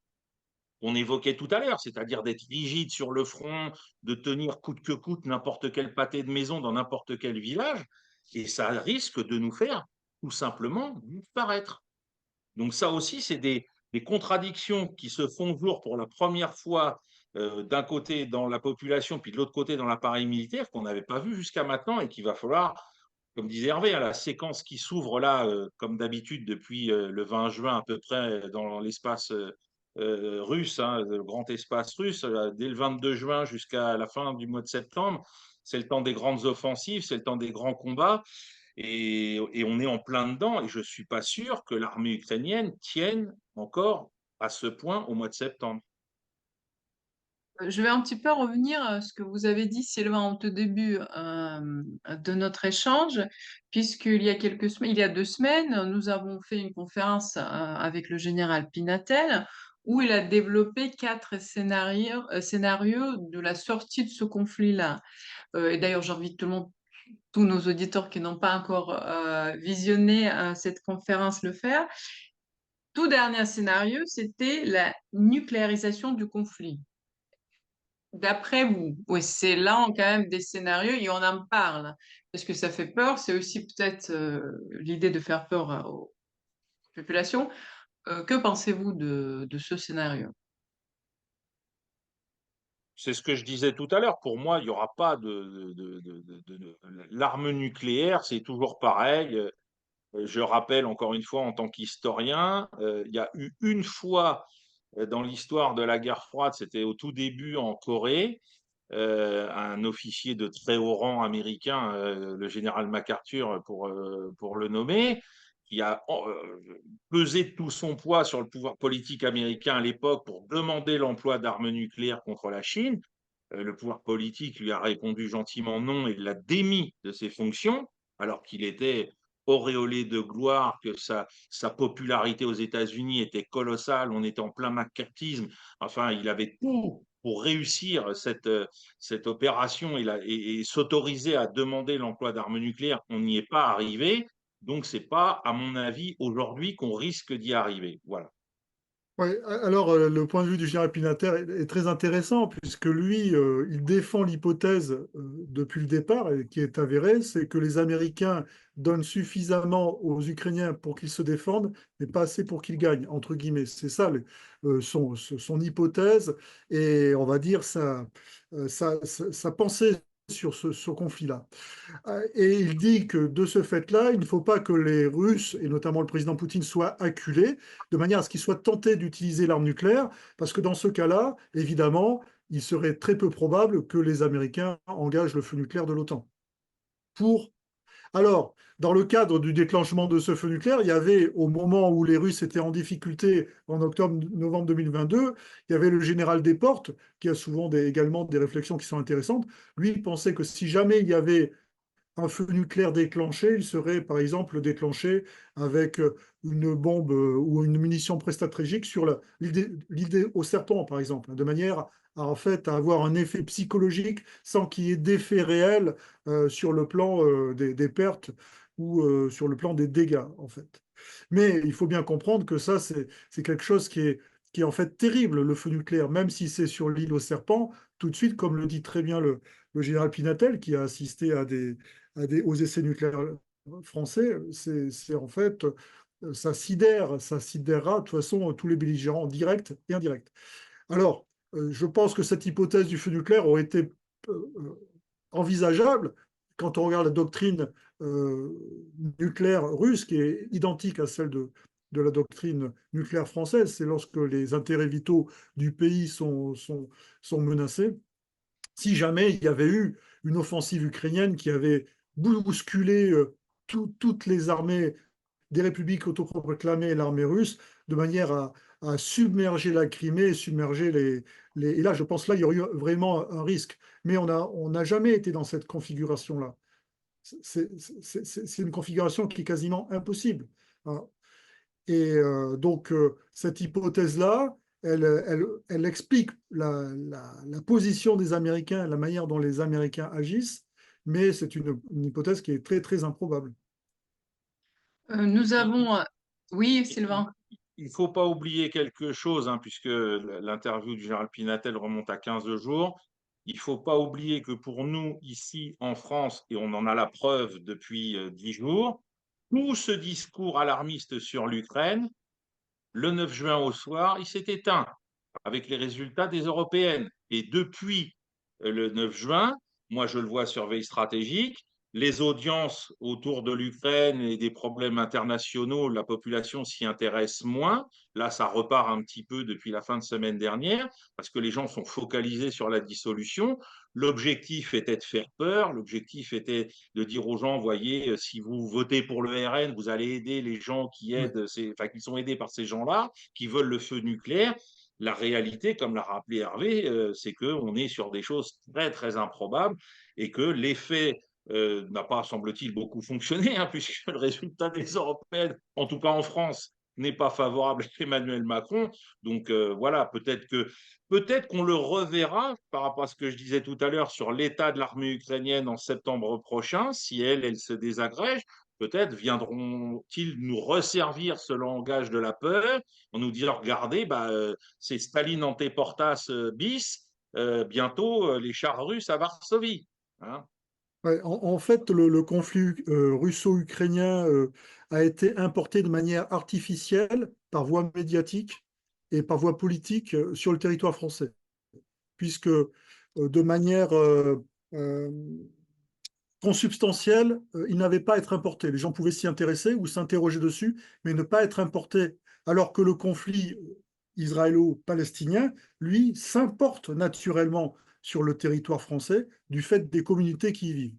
qu'on évoquait tout à l'heure, c'est-à-dire d'être rigide sur le front, de tenir coûte que coûte n'importe quel pâté de maison dans n'importe quel village, et ça risque de nous faire tout simplement disparaître. Donc ça aussi, c'est des contradictions qui se font jour pour la première fois d'un côté dans la population, puis de l'autre côté dans l'appareil militaire, qu'on n'avait pas vu jusqu'à maintenant et qu'il va falloir, comme disait Hervé, hein, la séquence qui s'ouvre là, comme d'habitude, depuis le 20 juin à peu près, dans l'espace russe, hein, le grand espace russe, dès le 22 juin jusqu'à la fin du mois de septembre, c'est le temps des grandes offensives, c'est le temps des grands combats. Et on est en plein dedans, et je ne suis pas sûr que l'armée ukrainienne tienne encore à ce point au mois de septembre. Je vais un petit peu revenir à ce que vous avez dit, Sylvain, au tout début de notre échange, puisqu'il y a quelques semaines, il y a 2 semaines, nous avons fait une conférence avec le général Pinatel, où il a développé 4 scénarios de la sortie de ce conflit-là. Et d'ailleurs, j'invite tout le monde, tous nos auditeurs qui n'ont pas encore visionné cette conférence, le faire. Tout dernier scénario, c'était la nucléarisation du conflit. D'après vous, oui, c'est là quand même des scénarios et on en parle. Parce que ça fait peur, c'est aussi peut-être l'idée de faire peur aux populations. Que pensez-vous de ce scénario? C'est ce que je disais tout à l'heure. Pour moi, il n'y aura pas l'arme nucléaire, c'est toujours pareil. Je rappelle encore une fois, en tant qu'historien, il y a eu une fois dans l'histoire de la guerre froide, c'était au tout début en Corée, un officier de très haut rang américain, le général MacArthur pour le nommer, qui a pesé de tout son poids sur le pouvoir politique américain à l'époque pour demander l'emploi d'armes nucléaires contre la Chine. Le pouvoir politique lui a répondu gentiment non et l'a démis de ses fonctions, alors qu'il était auréolé de gloire, que sa popularité aux États-Unis était colossale, on était en plein macartisme, enfin, il avait tout pour réussir cette opération et s'autoriser à demander l'emploi d'armes nucléaires. On n'y est pas arrivé, donc ce n'est pas, à mon avis, aujourd'hui qu'on risque d'y arriver. Voilà. Ouais, alors le point de vue du général Pinater est très intéressant puisque lui, il défend l'hypothèse depuis le départ et qui est avérée, c'est que les Américains donnent suffisamment aux Ukrainiens pour qu'ils se défendent, mais pas assez pour qu'ils gagnent, entre guillemets. C'est ça son hypothèse et on va dire sa pensée sur ce conflit-là. Et il dit que de ce fait-là, il ne faut pas que les Russes, et notamment le président Poutine, soient acculés, de manière à ce qu'ils soient tentés d'utiliser l'arme nucléaire, parce que dans ce cas-là, évidemment, il serait très peu probable que les Américains engagent le feu nucléaire de l'OTAN. Alors, dans le cadre du déclenchement de ce feu nucléaire, il y avait, au moment où les Russes étaient en difficulté en octobre-novembre 2022, il y avait le général Desportes, qui a souvent également des réflexions qui sont intéressantes. Lui, il pensait que si jamais il y avait un feu nucléaire déclenché, il serait par exemple déclenché avec une bombe ou une munition stratégique sur l'île aux serpents, par exemple, de manière en fait, à avoir un effet psychologique sans qu'il y ait d'effet réel sur le plan des pertes ou sur le plan des dégâts, en fait. Mais il faut bien comprendre que ça, c'est quelque chose qui est en fait terrible, le feu nucléaire, même si c'est sur l'île aux serpents, tout de suite, comme le dit très bien le général Pinatel, qui a assisté aux essais nucléaires français, c'est en fait, ça sidérera de toute façon tous les belligérants directs et indirects. Alors, je pense que cette hypothèse du feu nucléaire aurait été envisageable quand on regarde la doctrine euh, nucléaire russe, qui est identique à celle de la doctrine nucléaire française. C'est lorsque les intérêts vitaux du pays sont menacés. Si jamais il y avait eu une offensive ukrainienne qui avait bousculé toutes les armées des républiques autoproclamées et l'armée russe, de manière à submerger la Crimée, submerger Et là, je pense là, il y aurait eu vraiment un risque. Mais on n'a jamais été dans cette configuration-là. C'est une configuration qui est quasiment impossible, hein. Et donc, cette hypothèse-là, elle explique la position des Américains, la manière dont les Américains agissent, mais c'est une hypothèse qui est très, très improbable. Nous Il avons... Oui, Sylvain. ne faut pas oublier quelque chose, hein, puisque l'interview du général Pinatel remonte à 15 jours. Il ne faut pas oublier que pour nous, ici en France, et on en a la preuve depuis 10 jours, tout ce discours alarmiste sur l'Ukraine, le 9 juin au soir, il s'est éteint avec les résultats des européennes. Et depuis le 9 juin, moi je le vois sur Veille stratégique, les audiences autour de l'Ukraine et des problèmes internationaux, la population s'y intéresse moins. Là, ça repart un petit peu depuis la fin de semaine dernière, parce que les gens sont focalisés sur la dissolution. L'objectif était de faire peur, l'objectif était de dire aux gens, voyez, si vous votez pour le RN, vous allez aider les gens qui Oui. qui sont aidés par ces gens-là, qui veulent le feu nucléaire. La réalité, comme l'a rappelé Hervé, c'est qu'on est sur des choses très, très improbables et que l'effet n'a pas, semble-t-il, beaucoup fonctionné, hein, puisque le résultat des européennes, en tout cas en France, n'est pas favorable à Emmanuel Macron. Donc voilà, peut-être qu'on le reverra par rapport à ce que je disais tout à l'heure sur l'état de l'armée ukrainienne en septembre prochain, si elle se désagrège. Peut-être viendront-ils nous resservir ce langage de la peur en nous disant, regardez, c'est Staline anteportas bis, bientôt les chars russes à Varsovie. Hein. Ouais, en fait, le conflit russo-ukrainien a été importé de manière artificielle par voie médiatique et par voie politique sur le territoire français, puisque de manière euh, consubstantielle, il n'avait pas à être importé. Les gens pouvaient s'y intéresser ou s'interroger dessus, mais ne pas être importé, alors que le conflit israélo-palestinien, lui, s'importe naturellement sur le territoire français du fait des communautés qui y vivent.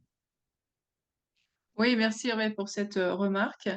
Oui, merci Hervé pour cette remarque.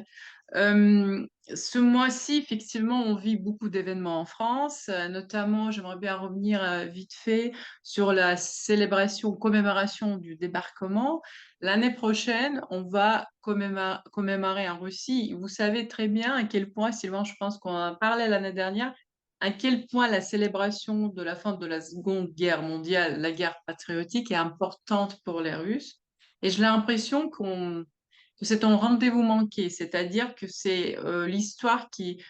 Ce mois-ci, effectivement, on vit beaucoup d'événements en France. Notamment, j'aimerais bien revenir vite fait sur la célébration, commémoration du débarquement. L'année prochaine, on va commémorer en Russie. Vous savez très bien à quel point, Sylvain, je pense qu'on en a parlé l'année dernière, à quel point la célébration de la fin de la Seconde Guerre mondiale, la guerre patriotique, est importante pour les Russes. Et j'ai l'impression que c'est un rendez-vous manqué, c'est-à-dire que c'est l'histoire qui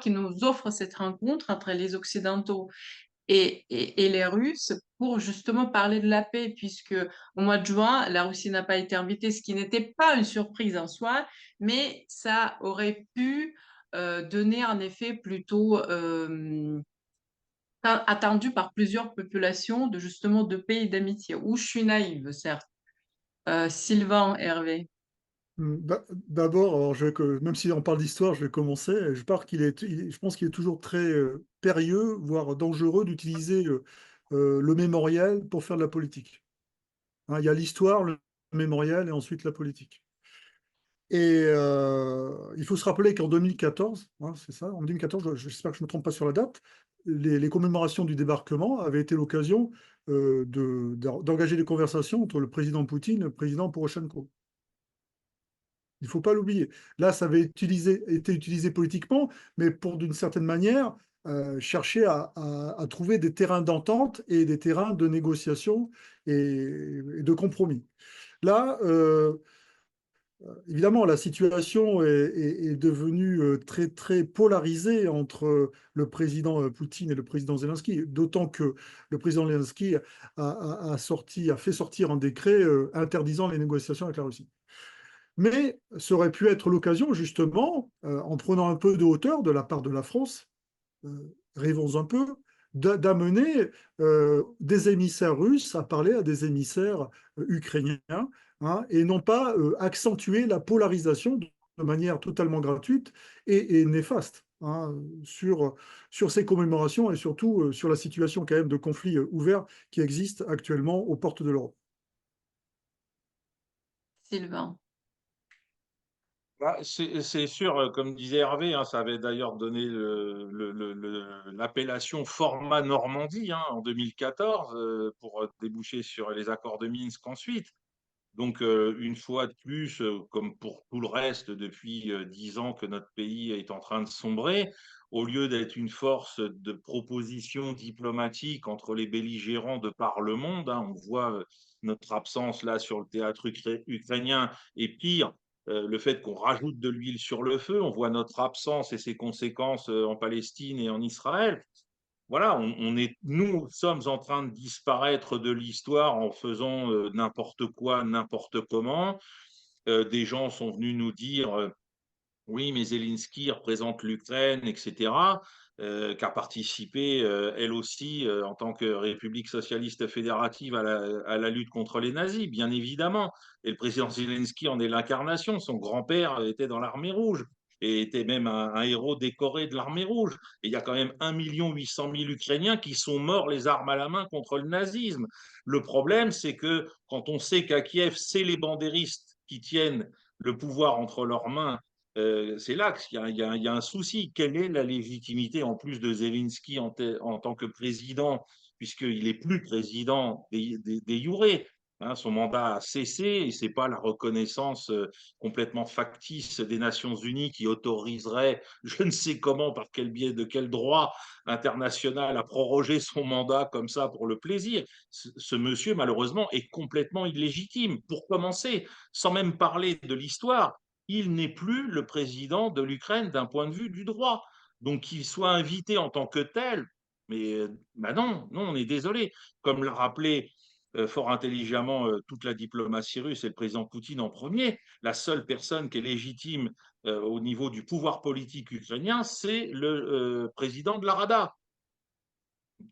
nous offre cette rencontre entre les Occidentaux et les Russes pour justement parler de la paix, puisque au mois de juin, la Russie n'a pas été invitée, ce qui n'était pas une surprise en soi, mais ça aurait pu donner un effet plutôt attendu par plusieurs populations de justement de paix et d'amitié. Où je suis naïve, certes. Sylvain, Hervé. D'abord, alors même si on parle d'histoire, je vais commencer. Je pense qu'il est toujours très périlleux, voire dangereux d'utiliser le mémorial pour faire de la politique. Hein, il y a l'histoire, le mémorial et ensuite la politique. Et il faut se rappeler qu'en 2014, hein, c'est ça, en 2014, j'espère que je ne me trompe pas sur la date, les commémorations du débarquement avaient été l'occasion d'engager des conversations entre le président Poutine et le président Poroshenko. Il ne faut pas l'oublier. Là, ça avait été utilisé politiquement, mais pour, d'une certaine manière, chercher à trouver des terrains d'entente et des terrains de négociation et de compromis. Là, évidemment, la situation est devenue très, très polarisée entre le président Poutine et le président Zelensky, d'autant que le président Zelensky a fait sortir un décret interdisant les négociations avec la Russie. Mais ça aurait pu être l'occasion, justement, en prenant un peu de hauteur de la part de la France, rêvons un peu, d'amener des émissaires russes à parler à des émissaires ukrainiens, hein, et non pas accentuer la polarisation de manière totalement gratuite et néfaste, hein, sur ces commémorations et surtout sur la situation quand même de conflit ouvert qui existe actuellement aux portes de l'Europe. Sylvain. C'est sûr, comme disait Hervé, hein, ça avait d'ailleurs donné l'appellation format Normandie, hein, en 2014 pour déboucher sur les accords de Minsk ensuite. Donc, une fois de plus, comme pour tout le reste depuis 10 ans que notre pays est en train de sombrer, au lieu d'être une force de proposition diplomatique entre les belligérants de par le monde, hein, on voit notre absence là sur le théâtre ukrainien et pire, le fait qu'on rajoute de l'huile sur le feu, on voit notre absence et ses conséquences en Palestine et en Israël. Voilà, nous sommes en train de disparaître de l'histoire en faisant n'importe quoi, n'importe comment. Des gens sont venus nous dire oui, mais Zelensky représente l'Ukraine, etc., qui a participé, elle aussi, en tant que République socialiste fédérative, à la lutte contre les nazis, bien évidemment. Et le président Zelensky en est l'incarnation. Son grand-père était dans l'armée rouge et était même un héros décoré de l'armée rouge. Et il y a quand même 1,8 million Ukrainiens qui sont morts les armes à la main contre le nazisme. Le problème, c'est que quand on sait qu'à Kiev, c'est les bandéristes qui tiennent le pouvoir entre leurs mains, c'est là qu'il y a un souci. Quelle est la légitimité, en plus de Zelensky en tant que président, puisqu'il n'est plus président des jure, hein, son mandat a cessé et ce n'est pas la reconnaissance complètement factice des Nations Unies qui autoriserait, je ne sais comment, par quel biais, de quel droit international, à proroger son mandat comme ça pour le plaisir. Ce monsieur, malheureusement, est complètement illégitime. Pour commencer, sans même parler de l'histoire, il n'est plus le président de l'Ukraine d'un point de vue du droit. Donc qu'il soit invité en tant que tel, mais bah non, on est désolé. Comme l'a rappelé fort intelligemment toute la diplomatie russe et le président Poutine en premier, la seule personne qui est légitime au niveau du pouvoir politique ukrainien, c'est le président de la Rada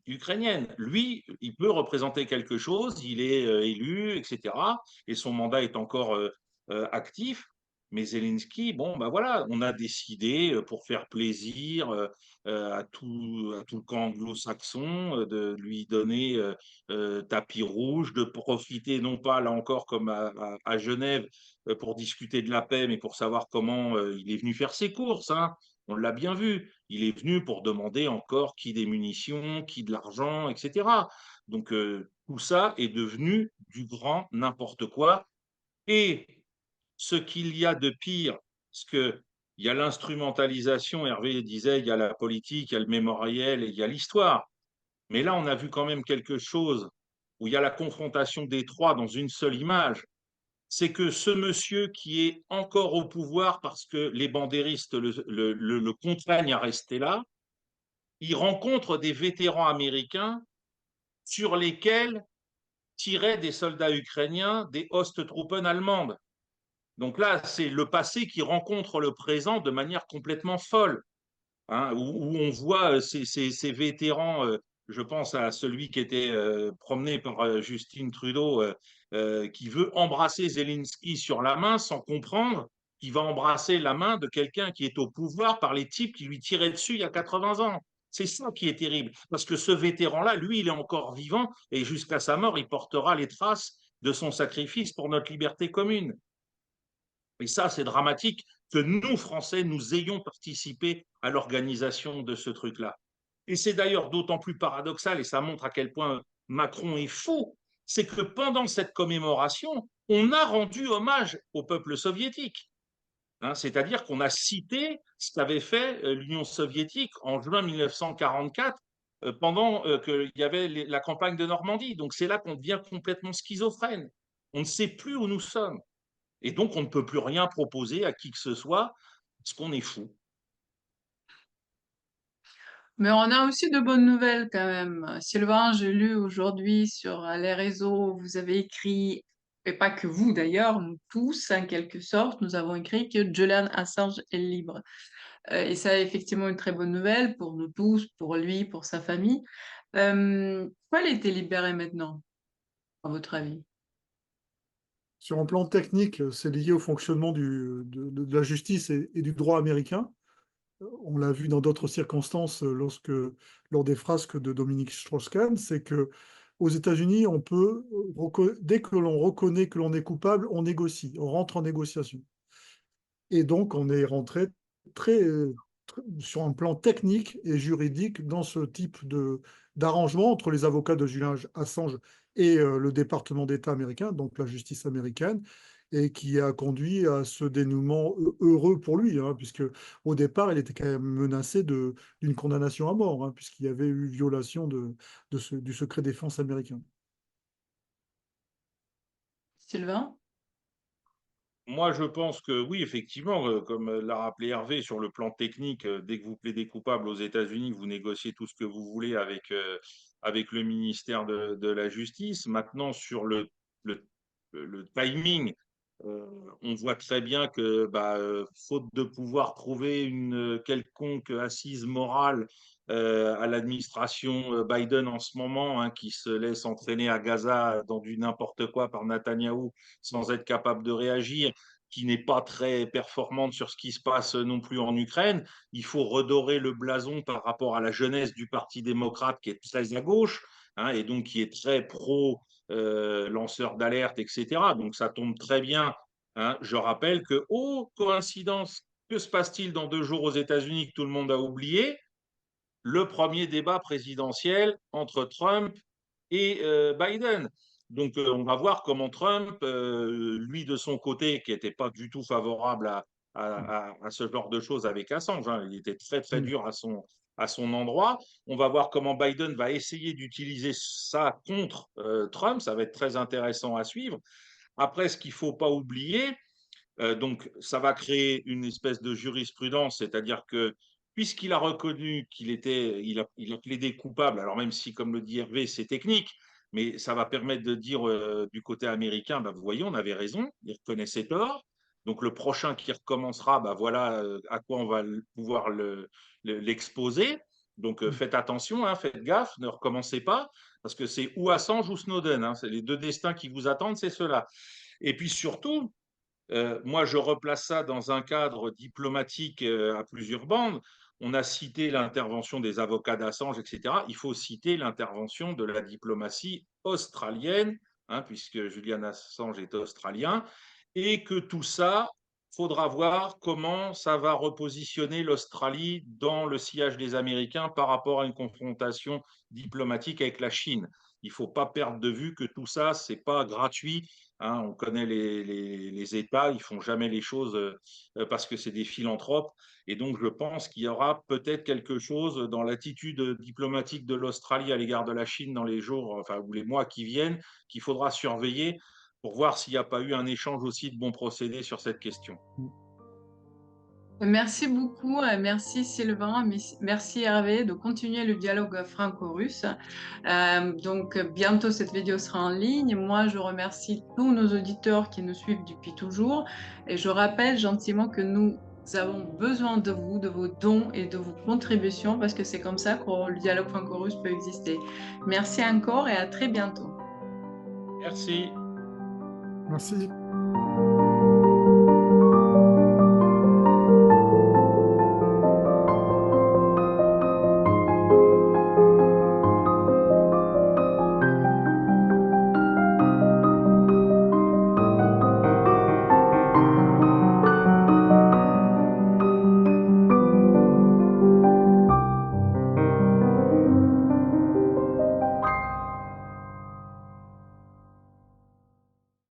ukrainienne. Lui, il peut représenter quelque chose, il est élu, etc. Et son mandat est encore actif. Mais Zelensky, bon, ben voilà, on a décidé, pour faire plaisir à tout le camp anglo-saxon, de lui donner tapis rouge, de profiter, non pas là encore comme à Genève, pour discuter de la paix, mais pour savoir comment il est venu faire ses courses, hein. On l'a bien vu. Il est venu pour demander encore qui des munitions, qui de l'argent, etc. Donc tout ça est devenu du grand n'importe quoi. Et ce qu'il y a de pire, parce qu'il y a l'instrumentalisation, Hervé disait, il y a la politique, il y a le mémoriel et il y a l'histoire. Mais là, on a vu quand même quelque chose où il y a la confrontation des trois dans une seule image. C'est que ce monsieur qui est encore au pouvoir parce que les bandéristes le contraignent à rester là, il rencontre des vétérans américains sur lesquels tiraient des soldats ukrainiens des Osttruppen allemandes. Donc là, c'est le passé qui rencontre le présent de manière complètement folle, hein, où on voit ces vétérans, je pense à celui qui était promené par Justin Trudeau, qui veut embrasser Zelensky sur la main sans comprendre qu'il va embrasser la main de quelqu'un qui est au pouvoir par les types qui lui tiraient dessus il y a 80 ans. C'est ça qui est terrible, parce que ce vétéran-là, lui, il est encore vivant et jusqu'à sa mort, il portera les traces de son sacrifice pour notre liberté commune. Et ça, c'est dramatique que nous, Français, nous ayons participé à l'organisation de ce truc-là. Et c'est d'ailleurs d'autant plus paradoxal, et ça montre à quel point Macron est fou, c'est que pendant cette commémoration, on a rendu hommage au peuple soviétique. Hein, c'est-à-dire qu'on a cité ce qu'avait fait l'Union soviétique en juin 1944 pendant qu'il y avait la campagne de Normandie. Donc c'est là qu'on devient complètement schizophrène. On ne sait plus où nous sommes. Et donc on ne peut plus rien proposer à qui que ce soit parce qu'on est fou. Mais on a aussi de bonnes nouvelles quand même. Sylvain, j'ai lu aujourd'hui sur les réseaux, vous avez écrit, et pas que vous d'ailleurs, nous tous en quelque sorte, nous avons écrit que Julian Assange est libre. Et ça, effectivement, une très bonne nouvelle pour nous tous, pour lui, pour sa famille. Pourquoi il a été libéré maintenant, à votre avis? Sur un plan technique, c'est lié au fonctionnement de la justice et du droit américain. On l'a vu dans d'autres circonstances lors des frasques de Dominique Strauss-Kahn, c'est que aux États-Unis, dès que l'on reconnaît que l'on est coupable, on négocie, on rentre en négociation. Et donc, on est rentré sur un plan technique et juridique dans ce type d'arrangement entre les avocats de Julian Assange et le département d'État américain, donc la justice américaine, et qui a conduit à ce dénouement heureux pour lui, hein, puisque au départ, il était quand même menacé d'une condamnation à mort, hein, puisqu'il y avait eu violation du secret défense américain. Sylvain? Moi, je pense que oui, effectivement, comme l'a rappelé Hervé, sur le plan technique, dès que vous plaidez coupable aux États-Unis, vous négociez tout ce que vous voulez avec le ministère de la Justice. Maintenant, sur le, le timing, euh, on voit très bien que, faute de pouvoir trouver une quelconque assise morale à l'administration Biden en ce moment, hein, qui se laisse entraîner à Gaza dans du n'importe quoi par Netanyahou sans être capable de réagir, qui n'est pas très performante sur ce qui se passe non plus en Ukraine. Il faut redorer le blason par rapport à la jeunesse du Parti démocrate qui est très à gauche, hein, et donc qui est très pro lanceur d'alerte, etc. Donc ça tombe très bien. Hein. Je rappelle que, oh, coïncidence, que se passe-t-il dans 2 jours aux États-Unis que tout le monde a oublié? Le premier débat présidentiel entre Trump et Biden. Donc, on va voir comment Trump, lui de son côté, qui n'était pas du tout favorable à ce genre de choses avec Assange, hein, il était très très dur à son endroit. On va voir comment Biden va essayer d'utiliser ça contre Trump. Ça va être très intéressant à suivre. Après, ce qu'il ne faut pas oublier, donc, ça va créer une espèce de jurisprudence, c'est-à-dire que puisqu'il a reconnu il a plaidé coupable, alors même si, comme le dit Hervé, c'est technique, mais ça va permettre de dire du côté américain, vous voyez, on avait raison, il reconnaissait tort. Donc, le prochain qui recommencera, voilà à quoi on va pouvoir l'exposer. Donc, faites attention, hein, faites gaffe, ne recommencez pas, parce que c'est ou Assange ou Snowden, hein, c'est les deux destins qui vous attendent, c'est cela. Et puis surtout, moi, je replace ça dans un cadre diplomatique à plusieurs bandes. On a cité l'intervention des avocats d'Assange, etc. Il faut citer l'intervention de la diplomatie australienne, hein, puisque Julian Assange est australien, et que tout ça, faudra voir comment ça va repositionner l'Australie dans le sillage des Américains par rapport à une confrontation diplomatique avec la Chine. Il ne faut pas perdre de vue que tout ça, ce n'est pas gratuit. Hein, on connaît les États, ils font jamais les choses parce que c'est des philanthropes. Et donc, je pense qu'il y aura peut-être quelque chose dans l'attitude diplomatique de l'Australie à l'égard de la Chine dans les jours, enfin, ou les mois qui viennent, qu'il faudra surveiller pour voir s'il n'y a pas eu un échange aussi de bons procédés sur cette question. Merci beaucoup, merci Sylvain, merci Hervé de continuer le dialogue franco-russe. Donc bientôt cette vidéo sera en ligne. Moi je remercie tous nos auditeurs qui nous suivent depuis toujours et je rappelle gentiment que nous avons besoin de vous, de vos dons et de vos contributions parce que c'est comme ça que le dialogue franco-russe peut exister. Merci encore et à très bientôt. Merci. Merci.